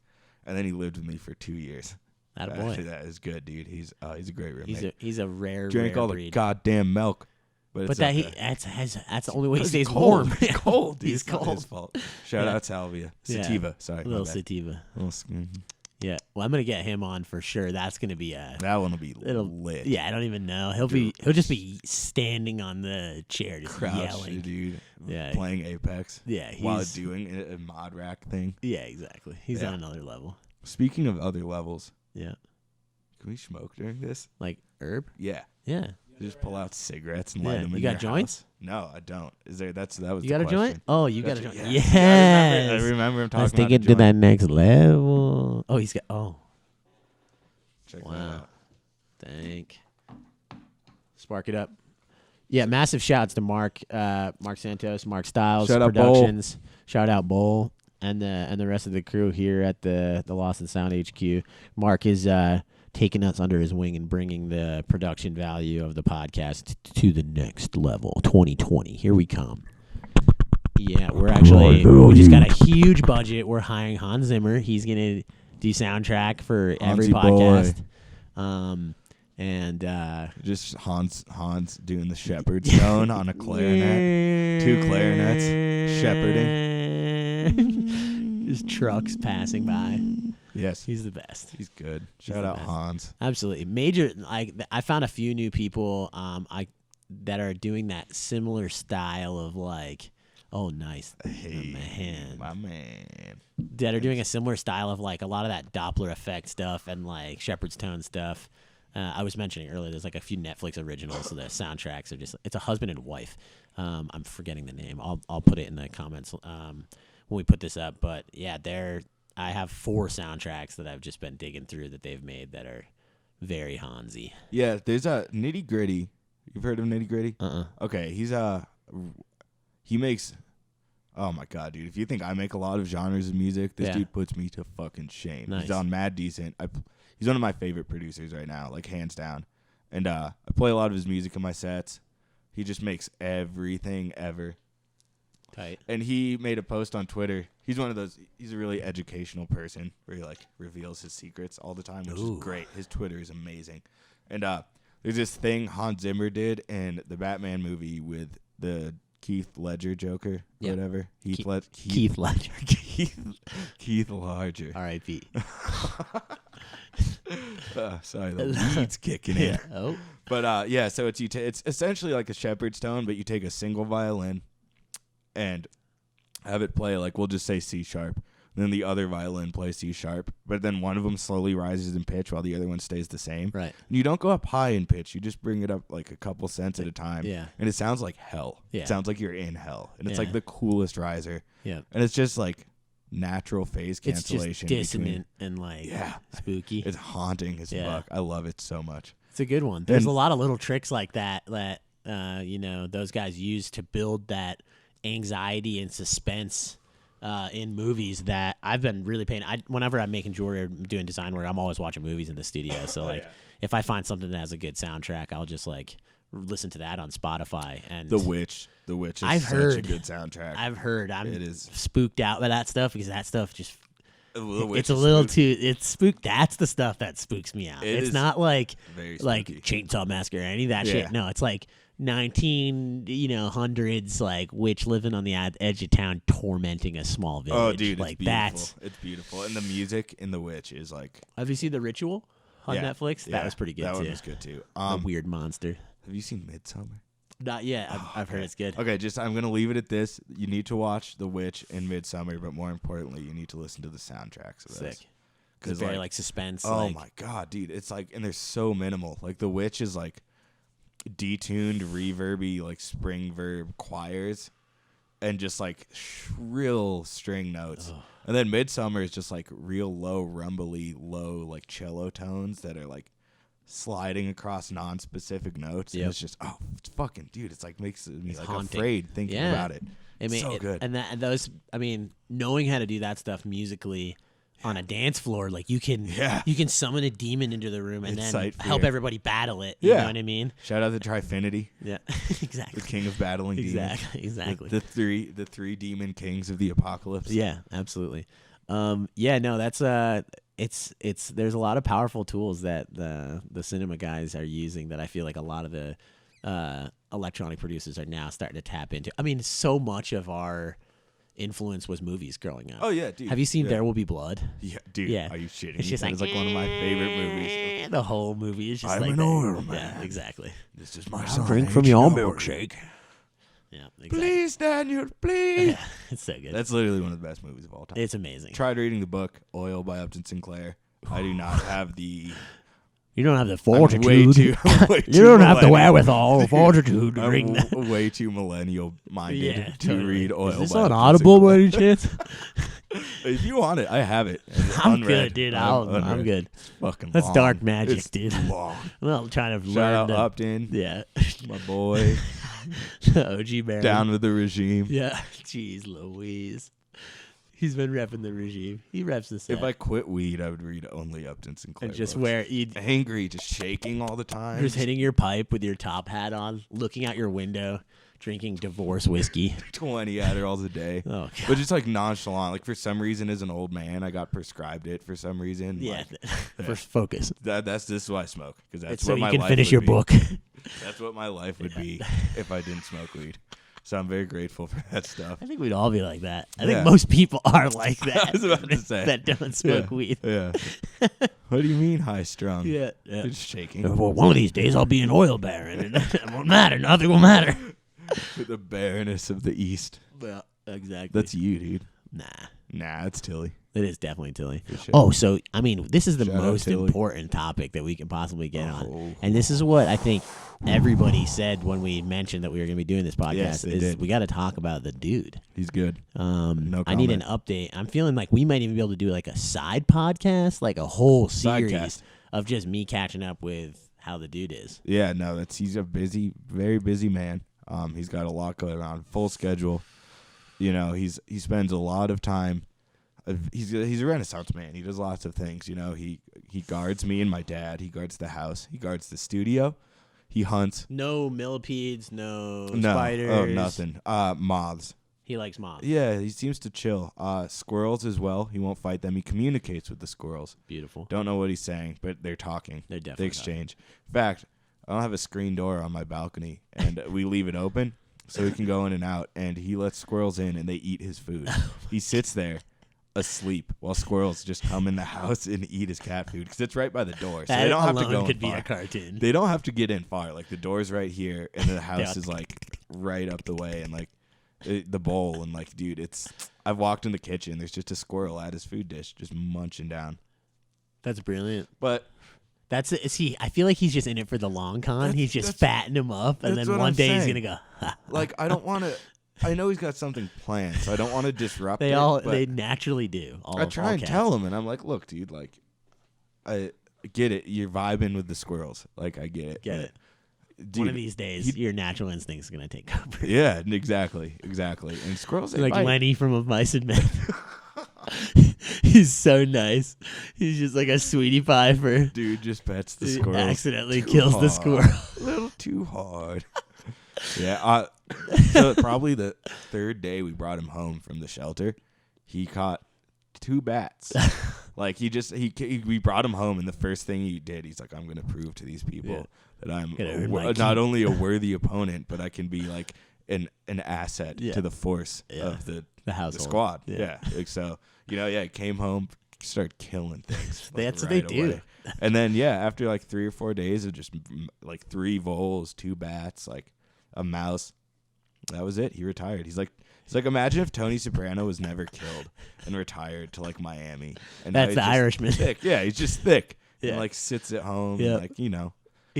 Speaker 2: And then he lived with me for 2 years.
Speaker 1: Attaboy.
Speaker 2: Actually, that is good, dude. He's a great roommate.
Speaker 1: He's a rare
Speaker 2: Drank
Speaker 1: rare
Speaker 2: all the
Speaker 1: breed.
Speaker 2: goddamn milk, but
Speaker 1: But
Speaker 2: it's
Speaker 1: that
Speaker 2: okay.
Speaker 1: that's the only way he
Speaker 2: It's
Speaker 1: stays
Speaker 2: cold.
Speaker 1: warm.
Speaker 2: He's cold. Dude.
Speaker 1: He's
Speaker 2: It's not his
Speaker 1: cold.
Speaker 2: fault. Shout
Speaker 1: Yeah.
Speaker 2: out Salvia.
Speaker 1: Yeah.
Speaker 2: Sativa. Sorry.
Speaker 1: A
Speaker 2: my
Speaker 1: little
Speaker 2: bad.
Speaker 1: sativa.
Speaker 2: Little
Speaker 1: Yeah. Well, I'm gonna get him on for sure. That's gonna be
Speaker 2: That one will be
Speaker 1: It'll
Speaker 2: lit.
Speaker 1: Yeah, I don't even know. He'll just be standing on the chair, just
Speaker 2: Crouched,
Speaker 1: yelling.
Speaker 2: dude.
Speaker 1: Yeah.
Speaker 2: Playing Apex.
Speaker 1: Yeah,
Speaker 2: While
Speaker 1: he's-
Speaker 2: doing a mod rack thing.
Speaker 1: Yeah, exactly. He's
Speaker 2: Yeah.
Speaker 1: on another level.
Speaker 2: Speaking of other levels,
Speaker 1: Yeah.
Speaker 2: can we smoke during this?
Speaker 1: Like herb.
Speaker 2: Yeah.
Speaker 1: Yeah.
Speaker 2: Just pull out cigarettes and
Speaker 1: Yeah.
Speaker 2: light them
Speaker 1: You
Speaker 2: in
Speaker 1: got
Speaker 2: your
Speaker 1: joints?
Speaker 2: house. No, I don't. Is there? That was.
Speaker 1: You
Speaker 2: the
Speaker 1: got a
Speaker 2: question.
Speaker 1: joint? Oh, you got a
Speaker 2: Gotcha.
Speaker 1: joint.
Speaker 2: Yeah.
Speaker 1: Yes.
Speaker 2: I remember him talking
Speaker 1: Let's
Speaker 2: about
Speaker 1: take
Speaker 2: the
Speaker 1: it to
Speaker 2: joint.
Speaker 1: that next level. Oh, he's got. Oh,
Speaker 2: Check that
Speaker 1: wow.
Speaker 2: out.
Speaker 1: Thank. Spark it up. Yeah, massive shouts to Mark Santos, Mark Styles
Speaker 2: Shout out Bowl.
Speaker 1: Productions. Shout out Bowl and the rest of the crew here at the Lost and Sound HQ. Mark is taking us under his wing and bringing the production value of the podcast to the next level. 2020, here we come. Yeah, we just got a huge budget. We're hiring Hans Zimmer. He's gonna do soundtrack for every
Speaker 2: Hansy
Speaker 1: podcast. And
Speaker 2: Just Hans doing the shepherd's tone on a clarinet. 2 clarinets
Speaker 1: shepherding. Just trucks passing by.
Speaker 2: Yes,
Speaker 1: He's the best.
Speaker 2: he's good.
Speaker 1: He's
Speaker 2: Shout
Speaker 1: the
Speaker 2: out
Speaker 1: best.
Speaker 2: Hans.
Speaker 1: Absolutely. Major. I found a few new people that are doing that similar style of like, oh nice,
Speaker 2: Hey,
Speaker 1: man.
Speaker 2: my man.
Speaker 1: That are doing a similar style of like a lot of that Doppler effect stuff and like Shepherd's Tone stuff. I was mentioning earlier, there's like a few Netflix originals, so the soundtracks are just, it's a husband and wife. I'm forgetting the name. I'll put it in the comments when we put this up. But yeah, I have 4 soundtracks that I've just been digging through that they've made that are very Hansy.
Speaker 2: Yeah, there's a Nitty Gritty. You've heard of Nitty Gritty?
Speaker 1: Uh-uh.
Speaker 2: Okay, he makes Oh my god, dude! If you think I make a lot of genres of music, this
Speaker 1: Yeah.
Speaker 2: dude puts me to fucking shame.
Speaker 1: Nice.
Speaker 2: He's on Mad Decent. He's one of my favorite producers right now, like hands down. And I play a lot of his music in my sets. He just makes everything ever.
Speaker 1: Tight.
Speaker 2: And he made a post on Twitter. He's one of those. He's a really educational person where he like reveals his secrets all the time, which
Speaker 1: Ooh.
Speaker 2: is great. His Twitter is amazing. And there's this thing Hans Zimmer did in the Batman movie with the Keith Ledger Joker, or
Speaker 1: Yeah.
Speaker 2: whatever.
Speaker 1: Keith Ledger.
Speaker 2: Keith Ledger.
Speaker 1: R.I.P.
Speaker 2: Sorry, the weed's kicking in.
Speaker 1: Yeah. Oh.
Speaker 2: But yeah, so it's essentially like a shepherd's tone, but you take a single violin and have it play like, we'll just say C sharp. Then the other violin plays C sharp, but then one of them slowly rises in pitch while the other one stays the same.
Speaker 1: Right.
Speaker 2: And you don't go up high in pitch. You just bring it up like a couple cents at a time.
Speaker 1: Yeah.
Speaker 2: And it sounds like hell.
Speaker 1: Yeah.
Speaker 2: It sounds like you're in hell. And it's
Speaker 1: Yeah.
Speaker 2: like the coolest riser.
Speaker 1: Yeah.
Speaker 2: And it's just like natural phase
Speaker 1: It's
Speaker 2: cancellation.
Speaker 1: just
Speaker 2: between-
Speaker 1: dissonant and like
Speaker 2: Yeah.
Speaker 1: spooky.
Speaker 2: It's haunting as
Speaker 1: Yeah.
Speaker 2: fuck. I love it so much.
Speaker 1: It's a good one. There's
Speaker 2: And-
Speaker 1: a lot of little tricks like that those guys use to build that anxiety and suspense in movies that I've been really paying. Whenever I'm making jewelry or doing design work, I'm always watching movies in the studio. So like, if I find something that has a good soundtrack, I'll just like listen to that on Spotify. And
Speaker 2: The Witch is
Speaker 1: I've
Speaker 2: such
Speaker 1: heard-
Speaker 2: a good soundtrack.
Speaker 1: I've heard I'm
Speaker 2: It is.
Speaker 1: spooked out by that stuff because that stuff just
Speaker 2: The Witch
Speaker 1: it's a
Speaker 2: is
Speaker 1: little
Speaker 2: spooky.
Speaker 1: too it's spooked. That's the stuff that spooks me out.
Speaker 2: It
Speaker 1: It's
Speaker 2: is
Speaker 1: not like
Speaker 2: very
Speaker 1: like
Speaker 2: spooky.
Speaker 1: Chainsaw Massacre or any of that
Speaker 2: Yeah.
Speaker 1: shit. No, it's like 1900s like witch living on the edge of town tormenting a small village.
Speaker 2: Oh, dude,
Speaker 1: like
Speaker 2: it's beautiful.
Speaker 1: that's.
Speaker 2: It's beautiful, and the music in The Witch is like
Speaker 1: Have you seen The Ritual on
Speaker 2: yeah,
Speaker 1: Netflix?
Speaker 2: yeah,
Speaker 1: That was pretty good
Speaker 2: That
Speaker 1: too.
Speaker 2: one was good too.
Speaker 1: A weird monster.
Speaker 2: Have you seen Midsummer?
Speaker 1: Not yet. I've heard it's good.
Speaker 2: Okay, I'm gonna leave it at this. You need to watch The Witch and Midsummer, but more importantly, you need to listen to the soundtracks of those.
Speaker 1: Sick. It's very like suspense. like,
Speaker 2: my god, dude, it's like, and they're so minimal. Like The Witch is like detuned, reverby, like spring verb choirs, and just like shrill string notes.
Speaker 1: Ugh.
Speaker 2: And then Midsummer is just like real low, rumbly, low like cello tones that are like sliding across non-specific notes.
Speaker 1: Yep.
Speaker 2: And it's just it's fucking dude. It's like makes me
Speaker 1: It's
Speaker 2: like
Speaker 1: haunting.
Speaker 2: afraid thinking
Speaker 1: Yeah.
Speaker 2: about it. So good.
Speaker 1: And those, I mean, knowing how to do that stuff musically on a dance floor, like you can summon a demon into the room and then
Speaker 2: Incite
Speaker 1: help
Speaker 2: fear.
Speaker 1: everybody battle it. You
Speaker 2: Yeah.
Speaker 1: know what I mean?
Speaker 2: Shout out to Trifinity,
Speaker 1: Yeah,
Speaker 2: the
Speaker 1: exactly.
Speaker 2: king of battling demons.
Speaker 1: Exactly.
Speaker 2: The three demon kings of the apocalypse.
Speaker 1: Yeah, absolutely. That's it's there's a lot of powerful tools that the cinema guys are using that I feel like a lot of the electronic producers are now starting to tap into. I mean, so much of our influence was movies growing up.
Speaker 2: Oh yeah, dude.
Speaker 1: Have you seen
Speaker 2: yeah.
Speaker 1: There Will Be Blood?
Speaker 2: Yeah, dude.
Speaker 1: Yeah.
Speaker 2: Are you shitting
Speaker 1: It's
Speaker 2: me?
Speaker 1: just
Speaker 2: That
Speaker 1: like
Speaker 2: is like one of my favorite movies.
Speaker 1: The whole movie is just
Speaker 2: I'm
Speaker 1: like
Speaker 2: an
Speaker 1: that.
Speaker 2: oil
Speaker 1: Yeah,
Speaker 2: man.
Speaker 1: exactly.
Speaker 2: This is my
Speaker 1: Drink from your milkshake. Yeah, exactly.
Speaker 2: Please, Daniel, please.
Speaker 1: Yeah, it's so good.
Speaker 2: That's literally one of the best movies of all time.
Speaker 1: It's amazing.
Speaker 2: Tried reading the book Oil by Upton Sinclair. I do not have the.
Speaker 1: You don't have the
Speaker 2: I'm
Speaker 1: fortitude.
Speaker 2: way too. Way
Speaker 1: You don't have the
Speaker 2: millennial.
Speaker 1: wherewithal, fortitude to read
Speaker 2: I'm
Speaker 1: that.
Speaker 2: way too millennial minded
Speaker 1: Yeah,
Speaker 2: to
Speaker 1: totally.
Speaker 2: read Oil.
Speaker 1: Is this
Speaker 2: by
Speaker 1: on
Speaker 2: Upton
Speaker 1: Audible by
Speaker 2: Sinclair.
Speaker 1: any chance?
Speaker 2: If you want it, I have it. And it's
Speaker 1: I'm
Speaker 2: unread.
Speaker 1: good, dude. I'm
Speaker 2: unread.
Speaker 1: good.
Speaker 2: It's fucking
Speaker 1: That's
Speaker 2: long.
Speaker 1: dark magic,
Speaker 2: It's
Speaker 1: dude.
Speaker 2: long.
Speaker 1: Well, I'm trying to
Speaker 2: Shout
Speaker 1: learn
Speaker 2: out
Speaker 1: the
Speaker 2: Upton,
Speaker 1: yeah,
Speaker 2: my boy.
Speaker 1: OG Baron.
Speaker 2: Down with the regime.
Speaker 1: Yeah, jeez, Louise. He's been repping the regime. He reps the set.
Speaker 2: If I quit weed, I would read only Upton Sinclair.
Speaker 1: and just
Speaker 2: books.
Speaker 1: where you
Speaker 2: Angry, just shaking all the time.
Speaker 1: just hitting your pipe with your top hat on, looking out your window, drinking divorce whiskey.
Speaker 2: 20 Adderalls a day.
Speaker 1: Oh, God.
Speaker 2: But just like nonchalant. Like for some reason, as an old man, I got prescribed it for some reason.
Speaker 1: Yeah,
Speaker 2: Like,
Speaker 1: for focus.
Speaker 2: this is why I smoke. Because that's
Speaker 1: It's so
Speaker 2: what
Speaker 1: you
Speaker 2: my
Speaker 1: can
Speaker 2: life
Speaker 1: finish
Speaker 2: would
Speaker 1: your
Speaker 2: be.
Speaker 1: book.
Speaker 2: That's what my life would be if I didn't smoke weed. So I'm very grateful for that stuff.
Speaker 1: I think we'd all be like that. I
Speaker 2: Yeah.
Speaker 1: think most people are like that.
Speaker 2: I was about to say.
Speaker 1: that don't smoke weed.
Speaker 2: Yeah. What do you mean high strung?
Speaker 1: Yeah.
Speaker 2: Just shaking.
Speaker 1: Well, one of these days I'll be an oil baron, and it won't matter. Nothing will matter.
Speaker 2: The bareness of the East.
Speaker 1: Yeah, exactly.
Speaker 2: That's you, dude.
Speaker 1: Nah,
Speaker 2: It's Tilly.
Speaker 1: it is definitely Tilly.
Speaker 2: For sure.
Speaker 1: Oh, so I mean, this is the
Speaker 2: Shout out
Speaker 1: most
Speaker 2: Tilly.
Speaker 1: important topic that we can possibly get
Speaker 2: Oh.
Speaker 1: on, and this is what I think everybody said when we mentioned that we were going to be doing this podcast.
Speaker 2: Yes, they
Speaker 1: is
Speaker 2: did.
Speaker 1: we got to talk about the dude.
Speaker 2: He's good.
Speaker 1: No
Speaker 2: No
Speaker 1: I need an
Speaker 2: comment.
Speaker 1: update. I'm feeling like we might even be able to do like a side podcast, like a whole series
Speaker 2: Sidecast.
Speaker 1: of just me catching up with how the dude is.
Speaker 2: Yeah, no, he's a busy, very busy man. He's got a lot going on, full schedule. you know, he spends a lot of time. He's a Renaissance man. He does lots of things. You know, he guards me and my dad. He guards the house. He guards the studio. He hunts.
Speaker 1: No millipedes, no
Speaker 2: No,
Speaker 1: spiders.
Speaker 2: oh, nothing. Moths.
Speaker 1: He likes moths.
Speaker 2: Yeah, he seems to chill. Squirrels as well. He won't fight them. He communicates with the squirrels.
Speaker 1: Beautiful.
Speaker 2: Don't know what he's saying, but they're talking.
Speaker 1: They're definitely
Speaker 2: They exchange. In fact, I don't have a screen door on my balcony, and we leave it open so he can go in and out. And he lets squirrels in, and they eat his food. He sits there asleep while squirrels just come in the house and eat his cat food because it's right by the door, so
Speaker 1: That
Speaker 2: they don't have to
Speaker 1: alone
Speaker 2: go
Speaker 1: could
Speaker 2: in
Speaker 1: be
Speaker 2: far.
Speaker 1: a cartoon.
Speaker 2: They don't have to get in far. Like the door's right here, and the house
Speaker 1: Yeah.
Speaker 2: is like right up the way, and like the bowl, and like, dude, it's. I've walked in the kitchen. There's just a squirrel at his food dish, just munching down.
Speaker 1: That's brilliant.
Speaker 2: But
Speaker 1: That's see. I feel like he's just in it for the long con. He's just
Speaker 2: that's-
Speaker 1: fattening him up, and
Speaker 2: that's
Speaker 1: then
Speaker 2: what
Speaker 1: one
Speaker 2: I'm
Speaker 1: day he's
Speaker 2: saying.
Speaker 1: gonna go. Ha.
Speaker 2: like, I don't want to. I know he's got something planned, so I don't want to disrupt
Speaker 1: They
Speaker 2: it.
Speaker 1: all
Speaker 2: but
Speaker 1: they naturally do.
Speaker 2: I try and tell him, and I'm like, look, dude, like, I get it. You're vibing with the squirrels. Like, I get it.
Speaker 1: Get
Speaker 2: but,
Speaker 1: it.
Speaker 2: Dude,
Speaker 1: One of these days, your natural instinct is gonna take over.
Speaker 2: Yeah, exactly. And squirrels, they
Speaker 1: Like
Speaker 2: bite.
Speaker 1: Lenny from Of Mice and Men. He's so nice. He's just like a sweetie pie for.
Speaker 2: Dude just pets the
Speaker 1: He
Speaker 2: squirrels.
Speaker 1: accidentally
Speaker 2: too
Speaker 1: kills the
Speaker 2: hard.
Speaker 1: squirrel.
Speaker 2: A little too hard. Yeah. So probably the third day we brought him home from the shelter, he caught 2 bats. Like we brought him home, and the first thing he did, he's like, I'm gonna prove to these people
Speaker 1: Yeah.
Speaker 2: that I'm
Speaker 1: Gotta earn my
Speaker 2: not
Speaker 1: keep.
Speaker 2: only a worthy opponent, but I can be like an asset
Speaker 1: Yeah.
Speaker 2: to the force
Speaker 1: Yeah.
Speaker 2: of the
Speaker 1: household.
Speaker 2: squad.
Speaker 1: Yeah.
Speaker 2: Yeah. Like, so, he came home, started killing things. like,
Speaker 1: That's what they do.
Speaker 2: away. And then, after like 3 or 4 days of just like 3 voles, 2 bats, like a mouse, that was it. He retired. He's like, imagine if Tony Soprano was never killed and retired to like Miami. And now
Speaker 1: That's
Speaker 2: he's
Speaker 1: the
Speaker 2: just
Speaker 1: Irishman.
Speaker 2: Thick. Yeah, he's just thick.
Speaker 1: Yeah.
Speaker 2: And like sits at home.
Speaker 1: Yeah.
Speaker 2: And, like,
Speaker 1: He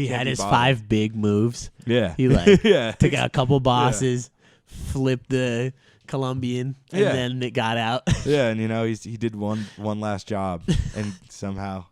Speaker 2: can't
Speaker 1: had
Speaker 2: be
Speaker 1: his
Speaker 2: bothered.
Speaker 1: 5 big moves.
Speaker 2: Yeah.
Speaker 1: He like
Speaker 2: yeah.
Speaker 1: took out a couple bosses, flipped the Colombian, and
Speaker 2: Yeah.
Speaker 1: then it got out.
Speaker 2: Yeah, and he did one last job and somehow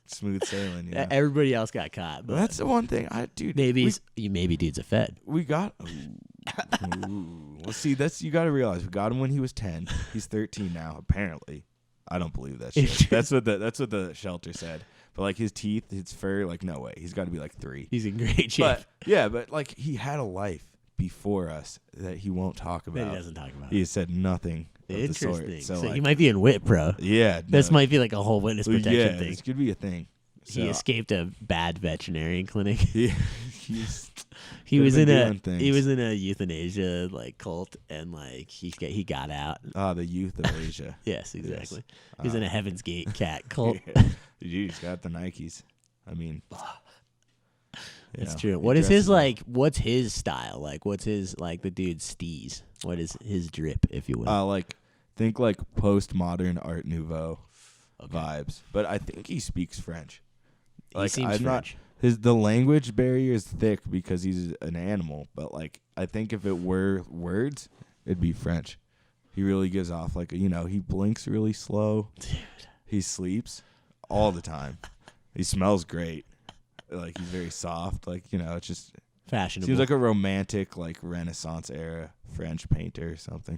Speaker 2: smooth sailing.
Speaker 1: Everybody else got caught. But
Speaker 2: That's the one thing
Speaker 1: maybe dude's a Fed.
Speaker 2: we got. Ooh. Well, see, you got to realize we got him when he was 10. He's 13 now. Apparently, I don't believe that shit. That's what the shelter said. But like his teeth, his fur, like no way. He's got to be like 3.
Speaker 1: He's in great shape.
Speaker 2: But like he had a life before us that he won't talk about.
Speaker 1: That he doesn't talk about.
Speaker 2: He said nothing of the sort.
Speaker 1: Interesting.
Speaker 2: So,
Speaker 1: So
Speaker 2: like,
Speaker 1: he might be in WIT, bro.
Speaker 2: yeah,
Speaker 1: This
Speaker 2: no.
Speaker 1: might be like a whole witness protection
Speaker 2: yeah,
Speaker 1: thing.
Speaker 2: this could be a thing.
Speaker 1: He
Speaker 2: So,
Speaker 1: escaped a bad veterinarian clinic.
Speaker 2: he's
Speaker 1: He
Speaker 2: Could've
Speaker 1: was
Speaker 2: been
Speaker 1: in
Speaker 2: doing things.
Speaker 1: he was in a euthanasia like cult, and like he got out.
Speaker 2: the youth of Asia.
Speaker 1: Yes, exactly. He was in a Heaven's Gate cat cult.
Speaker 2: Dude, he's got the Nikes. I mean,
Speaker 1: That's
Speaker 2: he
Speaker 1: true. What is
Speaker 2: dresses
Speaker 1: his like? What's his style like? What's his like? The dude's steez. What is his drip, if you will?
Speaker 2: like think like postmodern Art Nouveau
Speaker 1: Okay.
Speaker 2: vibes. But I think he speaks French.
Speaker 1: He
Speaker 2: Like
Speaker 1: seems
Speaker 2: I'm not.
Speaker 1: French.
Speaker 2: The language barrier is thick because he's an animal. But like I think if it were words, it'd be French. He really gives off like he blinks really slow.
Speaker 1: Dude.
Speaker 2: He sleeps all the time. He smells great. Like he's very soft. Like it's just
Speaker 1: Fashionable.
Speaker 2: seems like a romantic like Renaissance era French painter or something.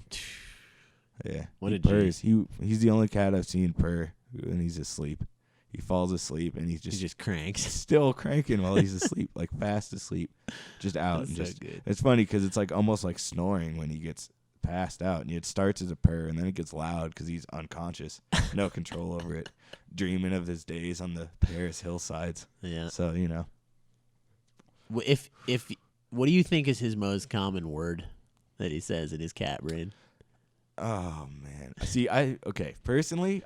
Speaker 2: Yeah.
Speaker 1: What
Speaker 2: he
Speaker 1: a G.
Speaker 2: purrs. He's the only cat I've seen purr when he's asleep. He falls asleep and he's
Speaker 1: he
Speaker 2: just
Speaker 1: just cranks.
Speaker 2: still cranking while he's asleep, like fast asleep, just out.
Speaker 1: That's
Speaker 2: and
Speaker 1: so
Speaker 2: just
Speaker 1: good.
Speaker 2: It's funny because it's like almost like snoring when he gets passed out, and it starts as a purr and then it gets loud because he's unconscious, no control over it, dreaming of his days on the Paris hillsides.
Speaker 1: Yeah.
Speaker 2: So
Speaker 1: If what do you think is his most common word that he says in his cat brain?
Speaker 2: oh man, see, personally,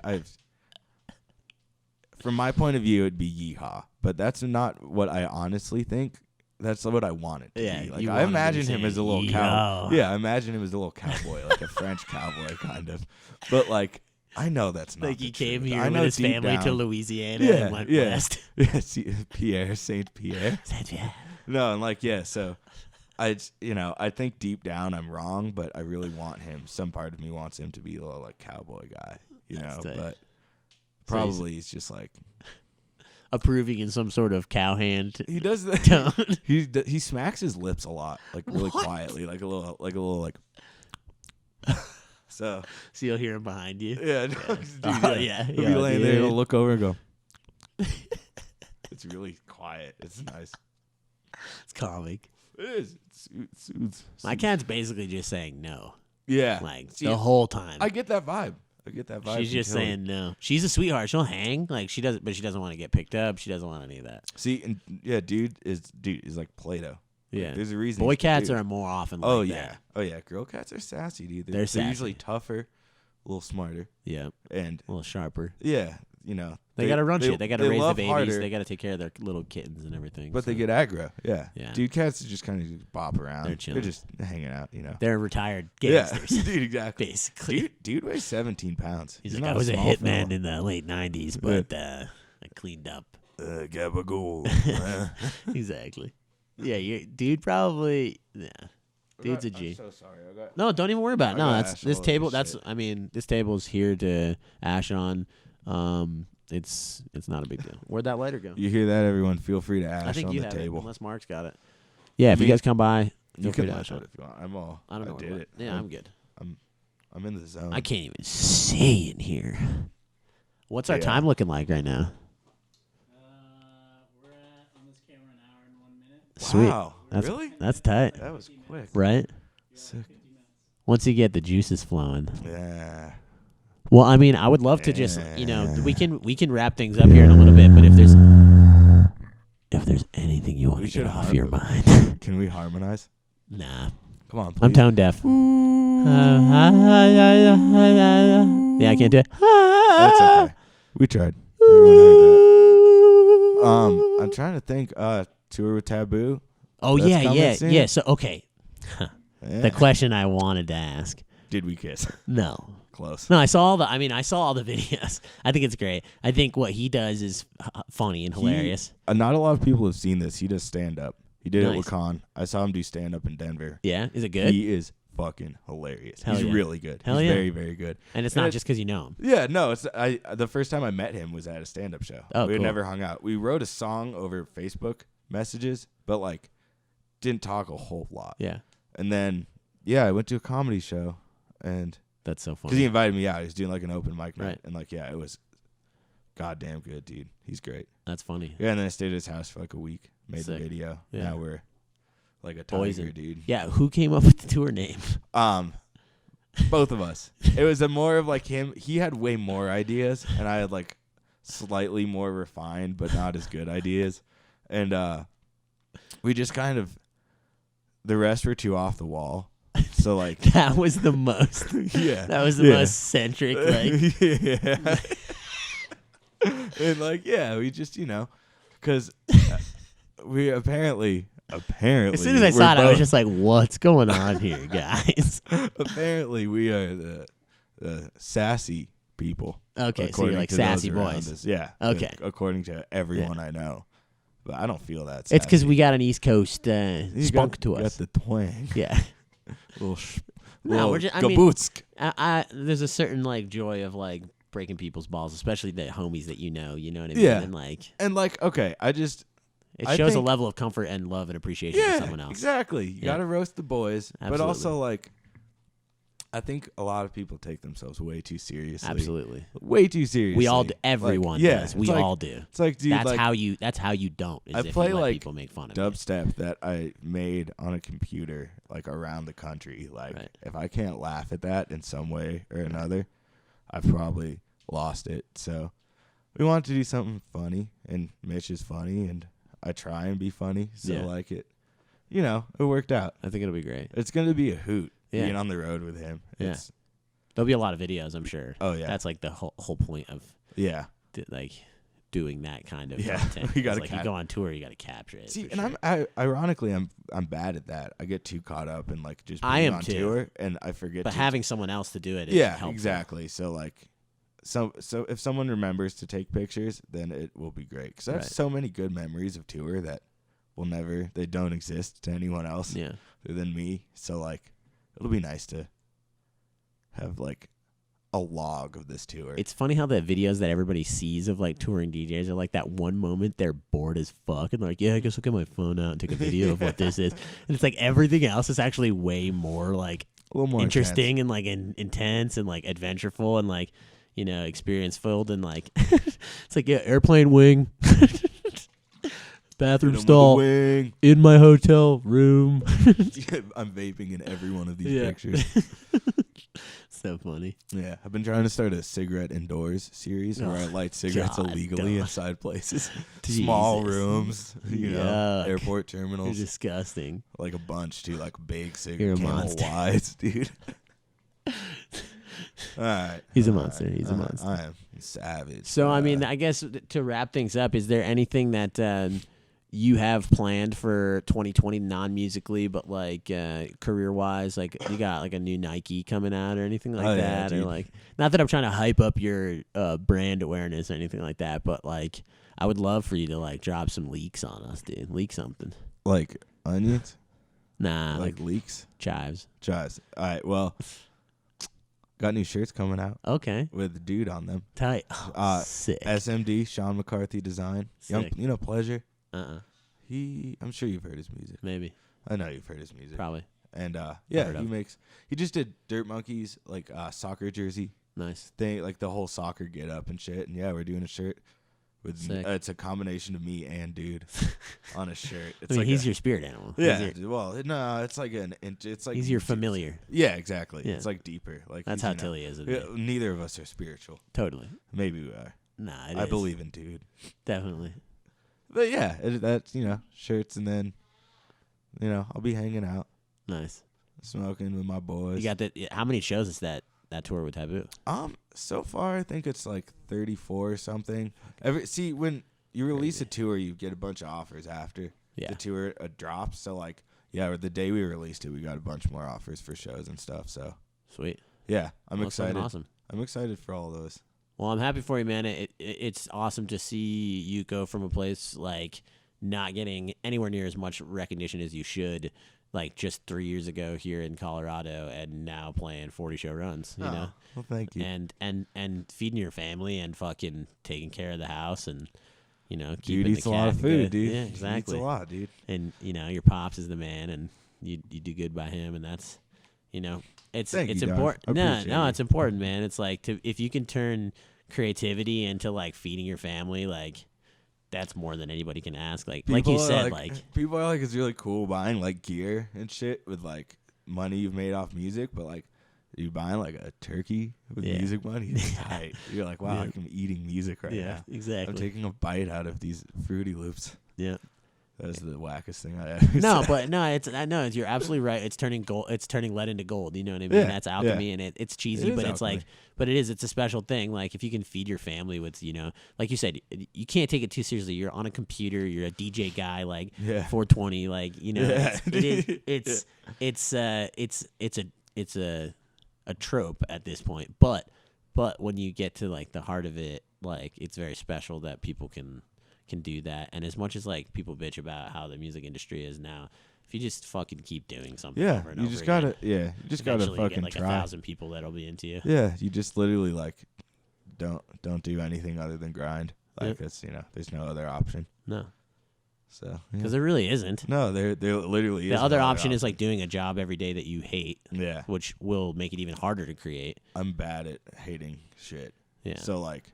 Speaker 2: from my point of view, it'd be yeehaw, but that's not what I honestly think. That's what I want it to
Speaker 1: Yeah,
Speaker 2: be. Like
Speaker 1: you
Speaker 2: I
Speaker 1: want him to
Speaker 2: imagine
Speaker 1: be
Speaker 2: him as a
Speaker 1: saying,
Speaker 2: little cow.
Speaker 1: "Yeehaw."
Speaker 2: Yeah, I imagine him as a little cowboy, like a French cowboy kind of. But like I know that's not
Speaker 1: Like
Speaker 2: the
Speaker 1: he came
Speaker 2: truth.
Speaker 1: here
Speaker 2: I
Speaker 1: with
Speaker 2: know
Speaker 1: his
Speaker 2: deep
Speaker 1: family to
Speaker 2: down-
Speaker 1: Louisiana
Speaker 2: Yeah,
Speaker 1: and went
Speaker 2: yeah.
Speaker 1: west.
Speaker 2: Yeah, Pierre, Saint Pierre.
Speaker 1: Yeah.
Speaker 2: No, and like so I think deep down I'm wrong, but I really want him. Some part of me wants him to be a little like cowboy guy,
Speaker 1: That's tight.
Speaker 2: but probably he's just like
Speaker 1: Approving in some sort of cowhand
Speaker 2: he does the
Speaker 1: tone.
Speaker 2: he smacks his lips a lot, like really quietly, like a little like So
Speaker 1: you'll hear him behind you.
Speaker 2: yeah, dude,
Speaker 1: Oh, yeah.
Speaker 2: He'll be
Speaker 1: Yeah,
Speaker 2: laying there and
Speaker 1: dude.
Speaker 2: he'll look over and go. It's really quiet. It's nice.
Speaker 1: It's comic.
Speaker 2: It is. It soothes.
Speaker 1: My cat's basically just saying no,
Speaker 2: Yeah.
Speaker 1: like
Speaker 2: See,
Speaker 1: the whole time.
Speaker 2: I get that vibe. She's
Speaker 1: She's just saying no. She's a sweetheart. She'll hang, like she doesn't, but she doesn't want to get picked up. She doesn't want any of that.
Speaker 2: See, and yeah, dude is like Play-Doh.
Speaker 1: Yeah.
Speaker 2: There's a reason.
Speaker 1: Boy
Speaker 2: he's
Speaker 1: cats
Speaker 2: dude.
Speaker 1: are more often
Speaker 2: Oh
Speaker 1: like
Speaker 2: yeah.
Speaker 1: that.
Speaker 2: Oh yeah. Girl cats are sassy, dude.
Speaker 1: They're sassy.
Speaker 2: usually tougher, a little smarter,
Speaker 1: Yeah,
Speaker 2: and
Speaker 1: a little sharper.
Speaker 2: yeah, you know.
Speaker 1: They got to run shit. They got to raise the
Speaker 2: love
Speaker 1: babies.
Speaker 2: harder,
Speaker 1: They got to take care of their little kittens and everything.
Speaker 2: but
Speaker 1: so.
Speaker 2: they get aggro. Yeah.
Speaker 1: Yeah.
Speaker 2: Dude cats just kind of bop around.
Speaker 1: They're chilling.
Speaker 2: just hanging out, you know.
Speaker 1: They're retired
Speaker 2: Yeah,
Speaker 1: gangsters,
Speaker 2: dude, exactly.
Speaker 1: basically.
Speaker 2: Dude weighs 17 pounds.
Speaker 1: He's
Speaker 2: not
Speaker 1: like, I was a
Speaker 2: small
Speaker 1: hitman
Speaker 2: fella.
Speaker 1: in the late 90s, but I cleaned up.
Speaker 2: Gabagool.
Speaker 1: Exactly. Yeah, dude probably, yeah. Dude's a G.
Speaker 2: I'm so sorry. I got
Speaker 1: No, don't even worry about it.
Speaker 2: I
Speaker 1: No,
Speaker 2: got
Speaker 1: that's
Speaker 2: ash
Speaker 1: this
Speaker 2: all over
Speaker 1: table.
Speaker 2: this
Speaker 1: That's
Speaker 2: shit.
Speaker 1: I mean, this table's here to ash on. It's not a big deal. Where'd that lighter go?
Speaker 2: You hear that, everyone? Feel free to ash
Speaker 1: I think
Speaker 2: on
Speaker 1: you
Speaker 2: the
Speaker 1: have it,
Speaker 2: table.
Speaker 1: unless Mark's got it. Yeah, if you
Speaker 2: Me-
Speaker 1: guys come by, feel
Speaker 2: You
Speaker 1: free
Speaker 2: can
Speaker 1: to
Speaker 2: ash
Speaker 1: ash on
Speaker 2: it
Speaker 1: it.
Speaker 2: if you want. I'm all.
Speaker 1: I don't know.
Speaker 2: did it.
Speaker 1: Yeah, I'm good.
Speaker 2: I'm in the zone.
Speaker 1: I can't even see in here. What's our
Speaker 2: Yeah.
Speaker 1: time looking like right now?
Speaker 3: We're at on this camera an hour and 1 minute.
Speaker 1: Sweet.
Speaker 2: Wow.
Speaker 1: That's,
Speaker 2: Really?
Speaker 1: That's tight,
Speaker 2: That was quick.
Speaker 1: right?
Speaker 2: Sick.
Speaker 1: Once you get the juices flowing.
Speaker 2: Yeah.
Speaker 1: Well, I mean, I would love to just, we can wrap things up here in a little bit, but if there's anything you want
Speaker 2: We
Speaker 1: to get
Speaker 2: should
Speaker 1: off
Speaker 2: harp
Speaker 1: your
Speaker 2: it.
Speaker 1: mind,
Speaker 2: Can we harmonize?
Speaker 1: nah,
Speaker 2: Come on, please.
Speaker 1: I'm tone deaf. Yeah, I can't do it.
Speaker 2: That's okay. We tried. Everyone heard that. I'm trying to think. Tour with Taboo.
Speaker 1: Oh
Speaker 2: That's
Speaker 1: yeah,
Speaker 2: coming
Speaker 1: yeah,
Speaker 2: soon.
Speaker 1: yeah. So okay,
Speaker 2: Yeah.
Speaker 1: the question I wanted to ask.
Speaker 2: Did we kiss?
Speaker 1: No,
Speaker 2: Close.
Speaker 1: no, I saw all the videos. I think it's great. I think what he does is funny and hilarious.
Speaker 2: Not a lot of people have seen this. He does stand up. He did it
Speaker 1: Nice.
Speaker 2: with Con. I saw him do stand up in Denver.
Speaker 1: Yeah, is it good?
Speaker 2: He is fucking hilarious.
Speaker 1: Hell
Speaker 2: He's
Speaker 1: yeah.
Speaker 2: really good.
Speaker 1: Hell
Speaker 2: He's
Speaker 1: yeah.
Speaker 2: very, very good.
Speaker 1: And it's
Speaker 2: and
Speaker 1: not
Speaker 2: it-
Speaker 1: just because you know him.
Speaker 2: Yeah, no, it's the first time I met him was at a stand up show.
Speaker 1: Oh,
Speaker 2: we had
Speaker 1: cool.
Speaker 2: never hung out. We wrote a song over Facebook messages, but like didn't talk a whole lot.
Speaker 1: Yeah,
Speaker 2: And then I went to a comedy show and
Speaker 1: that's so
Speaker 2: because
Speaker 1: funny.
Speaker 2: he invited me out, he was doing like an open mic night,
Speaker 1: Right.
Speaker 2: and like it was goddamn good, dude. He's great.
Speaker 1: That's funny.
Speaker 2: Yeah, and then I stayed at his house for like a week, made
Speaker 1: Sick.
Speaker 2: the video.
Speaker 1: Yeah.
Speaker 2: Now we're like a
Speaker 1: Poison.
Speaker 2: tiger, dude.
Speaker 1: Yeah, who came up with the tour name?
Speaker 2: Both of us. It was a more of like him. He had way more ideas, and I had like slightly more refined, but not as good ideas. And we just kind of the rest were too off the wall. So like
Speaker 1: That was the most.
Speaker 2: yeah,
Speaker 1: That was the
Speaker 2: Yeah.
Speaker 1: most centric. Like,
Speaker 2: yeah. And like we just because we apparently
Speaker 1: as soon as I
Speaker 2: we're
Speaker 1: saw it, I was
Speaker 2: both-
Speaker 1: just like, "What's going on here, guys?"
Speaker 2: apparently we are the sassy people.
Speaker 1: Okay, so
Speaker 2: according
Speaker 1: you're like
Speaker 2: to those
Speaker 1: sassy
Speaker 2: around
Speaker 1: boys.
Speaker 2: us. Yeah.
Speaker 1: Okay.
Speaker 2: According to everyone I know, but I don't feel that.
Speaker 1: It's because
Speaker 2: sassy.
Speaker 1: we got an East Coast
Speaker 2: You
Speaker 1: spunk to
Speaker 2: got
Speaker 1: us.
Speaker 2: the twang.
Speaker 1: Yeah.
Speaker 2: Little
Speaker 1: No, we're just. I mean,
Speaker 2: gabootsk.
Speaker 1: there's a certain like joy of like breaking people's balls, especially the homies that you know. You know what I mean?
Speaker 2: Yeah.
Speaker 1: And like,
Speaker 2: And like, okay,
Speaker 1: it
Speaker 2: I
Speaker 1: shows a
Speaker 2: think-
Speaker 1: level of comfort and love and appreciation for someone else.
Speaker 2: exactly. You
Speaker 1: Yeah.
Speaker 2: got to roast the boys, but
Speaker 1: Absolutely.
Speaker 2: also like, I think a lot of people take themselves way too seriously.
Speaker 1: Absolutely.
Speaker 2: Way too seriously.
Speaker 1: We all. Do, everyone
Speaker 2: yeah,
Speaker 1: does.
Speaker 2: it's
Speaker 1: We
Speaker 2: like-
Speaker 1: all do.
Speaker 2: It's like, dude,
Speaker 1: That's
Speaker 2: like
Speaker 1: how you. That's how you don't. Is
Speaker 2: I
Speaker 1: if
Speaker 2: play,
Speaker 1: you let
Speaker 2: like,
Speaker 1: people make fun of you.
Speaker 2: dubstep that I made on a computer, like around the country. Like,
Speaker 1: Right.
Speaker 2: if I can't laugh at that in some way or another, I've probably lost it. So, we wanted to do something funny, and Mitch is funny, and I try and be funny. So,
Speaker 1: Yeah.
Speaker 2: like it worked out.
Speaker 1: I think it'll be great.
Speaker 2: It's gonna be a hoot
Speaker 1: Yeah.
Speaker 2: being on the road with him.
Speaker 1: Yeah.
Speaker 2: It's,
Speaker 1: There'll be a lot of videos, I'm sure.
Speaker 2: oh yeah,
Speaker 1: That's like the whole point of
Speaker 2: yeah.
Speaker 1: like doing that kind of
Speaker 2: Yeah,
Speaker 1: content.
Speaker 2: we
Speaker 1: It's
Speaker 2: gotta
Speaker 1: like you go on tour, you got to capture it.
Speaker 2: See,
Speaker 1: for
Speaker 2: and
Speaker 1: sure.
Speaker 2: ironically, I'm bad at that. I get too caught up in like just being
Speaker 1: I am
Speaker 2: on
Speaker 1: too.
Speaker 2: tour, and I forget.
Speaker 1: But
Speaker 2: to
Speaker 1: having someone else to do it is
Speaker 2: yeah,
Speaker 1: helpful.
Speaker 2: exactly. So like, so if someone remembers to take pictures, then it will be great. Because I have
Speaker 1: Right.
Speaker 2: so many good memories of tour that they don't exist to anyone else
Speaker 1: Yeah.
Speaker 2: other than me. So like, it'll be nice to have like a log of this tour.
Speaker 1: It's funny how the videos that everybody sees of like touring DJs are like that one moment they're bored as fuck and like, yeah, I guess I'll get my phone out and take a video of what this is. And it's like everything else is actually way more like
Speaker 2: A little more
Speaker 1: interesting and like intense and like adventureful and like, you know, experience filled and like it's like, yeah, airplane wing, bathroom stall in my hotel room.
Speaker 2: I'm vaping in every one of these
Speaker 1: Yeah.
Speaker 2: pictures.
Speaker 1: So funny.
Speaker 2: Yeah, I've been trying to start a cigarette indoors series where I light cigarettes
Speaker 1: God,
Speaker 2: illegally
Speaker 1: don't.
Speaker 2: inside places, small
Speaker 1: Jesus.
Speaker 2: rooms, you know,
Speaker 1: Yuck.
Speaker 2: airport
Speaker 1: You're
Speaker 2: terminals,
Speaker 1: disgusting.
Speaker 2: like a bunch too, like big
Speaker 1: You're
Speaker 2: cigarette
Speaker 1: a
Speaker 2: Camel
Speaker 1: monster.
Speaker 2: Wides, dude. All right,
Speaker 1: He's a
Speaker 2: all
Speaker 1: monster.
Speaker 2: right,
Speaker 1: He's a
Speaker 2: all right.
Speaker 1: monster.
Speaker 2: I am savage.
Speaker 1: So, I mean, I guess to wrap things up, is there anything that you have planned for 2020 non-musically, but like career-wise? Like, you got like a new Nike coming out or anything like
Speaker 2: Oh, yeah,
Speaker 1: that? Or
Speaker 2: dude.
Speaker 1: like, not that I'm trying to hype up your brand awareness or anything like that, but like, I would love for you to like drop some leaks on us, dude. Leak something.
Speaker 2: like onions,
Speaker 1: Nah,
Speaker 2: like
Speaker 1: like
Speaker 2: leeks,
Speaker 1: chives.
Speaker 2: chives. All right, well, got new shirts coming out
Speaker 1: Okay,
Speaker 2: with dude on them.
Speaker 1: tight. Sick.
Speaker 2: SMD, Sean McCarthy design. Young,
Speaker 1: Sick.
Speaker 2: you know, Pleasure.
Speaker 1: Uh-uh.
Speaker 2: I'm sure you've heard his music.
Speaker 1: Maybe.
Speaker 2: I know you've heard his music.
Speaker 1: Probably.
Speaker 2: And
Speaker 1: heard
Speaker 2: yeah,
Speaker 1: of.
Speaker 2: he just did Dirt Monkeys like soccer jersey
Speaker 1: Nice.
Speaker 2: thing, like the whole soccer get up and shit. And yeah, we're doing a shirt with
Speaker 1: Sick.
Speaker 2: it's a combination of me and dude on a shirt. It's
Speaker 1: I mean,
Speaker 2: like
Speaker 1: he's your spirit animal. He's
Speaker 2: yeah.
Speaker 1: your-
Speaker 2: Well, no, it's like it's like
Speaker 1: He's your familiar.
Speaker 2: Yeah, exactly.
Speaker 1: Yeah.
Speaker 2: It's like deeper. Like
Speaker 1: That's
Speaker 2: you
Speaker 1: how
Speaker 2: know,
Speaker 1: Tilly is. With
Speaker 2: yeah,
Speaker 1: me.
Speaker 2: neither of us are spiritual.
Speaker 1: Totally.
Speaker 2: Maybe we are.
Speaker 1: Nah, it
Speaker 2: I
Speaker 1: is.
Speaker 2: believe in dude.
Speaker 1: Definitely.
Speaker 2: But yeah, that's shirts, and then I'll be hanging out,
Speaker 1: Nice.
Speaker 2: smoking with my boys.
Speaker 1: You got that? How many shows is that tour with Taboo?
Speaker 2: So far I think it's like 34 or something. When you release a tour, you get a bunch of offers after
Speaker 1: Yeah.
Speaker 2: the tour drops. So like, yeah, the day we released it, we got a bunch more offers for shows and stuff. So
Speaker 1: Sweet.
Speaker 2: yeah, I'm
Speaker 1: Well, something
Speaker 2: excited.
Speaker 1: Awesome.
Speaker 2: I'm excited for all those.
Speaker 1: Well, I'm happy for you, man. It's awesome to see you go from a place like not getting anywhere near as much recognition as you should, like just 3 years ago here in Colorado, and now playing 40 show runs. You know,
Speaker 2: Well, thank you.
Speaker 1: and feeding your family and fucking taking care of the house and
Speaker 2: Dude
Speaker 1: keeping
Speaker 2: eats
Speaker 1: the
Speaker 2: a lot of
Speaker 1: cat
Speaker 2: food,
Speaker 1: good.
Speaker 2: dude.
Speaker 1: Yeah,
Speaker 2: He
Speaker 1: exactly.
Speaker 2: eats a lot, dude.
Speaker 1: And your pops is the man, and you do good by him, and that's it's
Speaker 2: Thank you, dog.
Speaker 1: important.
Speaker 2: I
Speaker 1: No,
Speaker 2: appreciate
Speaker 1: no,
Speaker 2: it.
Speaker 1: it's important, man. It's like if you can turn creativity into like feeding your family, like that's more than anybody can ask. Like you
Speaker 2: People are
Speaker 1: said, like
Speaker 2: people are like, it's really cool buying like gear and shit with like money you've made off music, but like you buying like a turkey with
Speaker 1: Yeah.
Speaker 2: music money, it's tight. You're like, wow,
Speaker 1: Yeah.
Speaker 2: like I'm eating music right
Speaker 1: yeah,
Speaker 2: now.
Speaker 1: exactly.
Speaker 2: I'm taking a bite out of these Fruity Loops.
Speaker 1: yeah.
Speaker 2: That is the wackest thing I ever
Speaker 1: No,
Speaker 2: said.
Speaker 1: but no, I know you're absolutely right. It's turning gold. It's turning lead into gold. You know what I mean?
Speaker 2: Yeah,
Speaker 1: That's alchemy, and it's cheesy,
Speaker 2: It is
Speaker 1: but it's
Speaker 2: alchemy.
Speaker 1: like, but it is. It's a special thing. Like if you can feed your family with, like you said, you can't take it too seriously. You're on a computer. You're a DJ guy, like
Speaker 2: Yeah.
Speaker 1: 420, like
Speaker 2: Yeah.
Speaker 1: it's a trope at this point. But when you get to like the heart of it, like it's very special that people can do that. And as much as like people bitch about how the music industry is now, if you just fucking keep doing something
Speaker 2: Yeah,
Speaker 1: over and
Speaker 2: you
Speaker 1: over
Speaker 2: just
Speaker 1: again,
Speaker 2: gotta. Yeah, you just gotta
Speaker 1: eventually you
Speaker 2: fucking
Speaker 1: get like
Speaker 2: try.
Speaker 1: 1,000 people that'll be into you.
Speaker 2: Yeah, you just literally like don't do anything other than grind. Like
Speaker 1: Yep.
Speaker 2: it's there's no other option.
Speaker 1: No,
Speaker 2: So yeah.
Speaker 1: because there really isn't.
Speaker 2: No, there literally
Speaker 1: The
Speaker 2: is
Speaker 1: other
Speaker 2: no
Speaker 1: option is like doing a job every day that you hate,
Speaker 2: yeah.
Speaker 1: which will make it even harder to create.
Speaker 2: I'm bad at hating shit.
Speaker 1: Yeah.
Speaker 2: So like,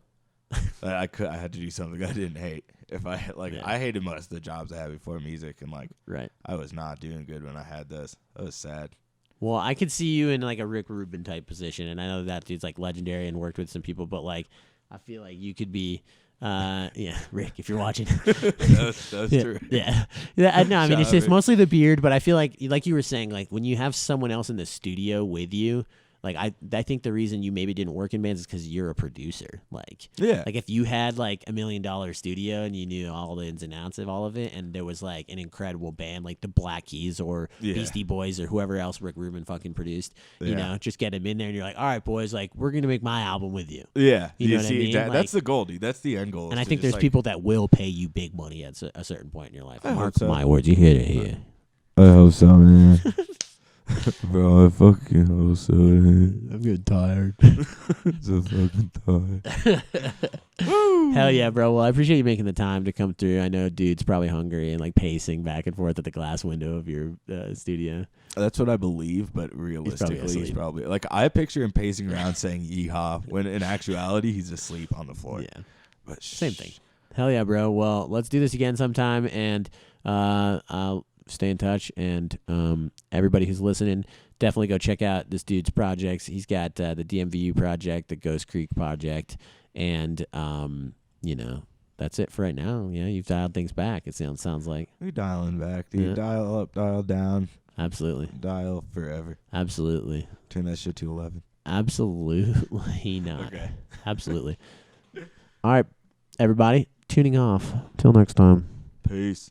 Speaker 2: I had to do something I didn't hate. If I
Speaker 1: Yeah.
Speaker 2: I hated most of the jobs I had before music, and like
Speaker 1: Right.
Speaker 2: I was not doing good when I had those. I was sad.
Speaker 1: Well, I could see you in like a Rick Rubin type position, and I know that dude's like legendary and worked with some people, but like I feel like you could be, yeah, Rick, if you're watching.
Speaker 2: That's
Speaker 1: yeah,
Speaker 2: true.
Speaker 1: yeah. No, I mean
Speaker 2: Shout
Speaker 1: it's
Speaker 2: out,
Speaker 1: just
Speaker 2: Rick.
Speaker 1: mostly the beard, but I feel like you were saying, like when you have someone else in the studio with you, like I think the reason you maybe didn't work in bands is because you're a producer. Like
Speaker 2: Yeah.
Speaker 1: if you had like $1 million studio and you knew all the ins and outs of all of it, and there was like an incredible band like the Black Keys or
Speaker 2: Yeah.
Speaker 1: Beastie Boys or whoever else Rick Rubin fucking produced, you
Speaker 2: Yeah.
Speaker 1: know, just get them in there and you're like, all right, boys, like we're gonna make my album with you.
Speaker 2: Yeah.
Speaker 1: You know what I mean?
Speaker 2: That's
Speaker 1: Like-
Speaker 2: the goal, dude. That's the end goal.
Speaker 1: And
Speaker 2: is
Speaker 1: I
Speaker 2: to
Speaker 1: think
Speaker 2: just,
Speaker 1: there's
Speaker 2: like,
Speaker 1: people that will pay you big money at a certain point in your life.
Speaker 2: I hope
Speaker 1: Mark
Speaker 2: so.
Speaker 1: my words, you hear it here.
Speaker 2: I hope so, man. Bro, I fucking hope so, man.
Speaker 1: I'm getting tired.
Speaker 2: So fucking tired. Woo!
Speaker 1: Hell yeah, bro. Well, I appreciate you making the time to come through. I know dude's probably hungry and like pacing back and forth at the glass window of your studio.
Speaker 2: That's what I believe, but realistically, he's probably like I picture him pacing around saying "yeehaw" when in actuality he's asleep on the floor.
Speaker 1: Yeah,
Speaker 2: But
Speaker 1: same thing. Hell yeah, bro. Well, let's do this again sometime, and I'll stay in touch. And everybody who's listening, definitely go check out this dude's projects. He's got the DMVU project, the Ghost Creek project, and that's it for right now. Yeah, you've dialed things back. It sounds like
Speaker 2: we dialing back, dude.
Speaker 1: Yeah.
Speaker 2: Dial up, dial down.
Speaker 1: Absolutely.
Speaker 2: Dial forever.
Speaker 1: Absolutely.
Speaker 2: Turn that shit to 11.
Speaker 1: Absolutely not.
Speaker 2: Okay.
Speaker 1: Absolutely. All right, everybody, tuning off. Till next time.
Speaker 2: Peace.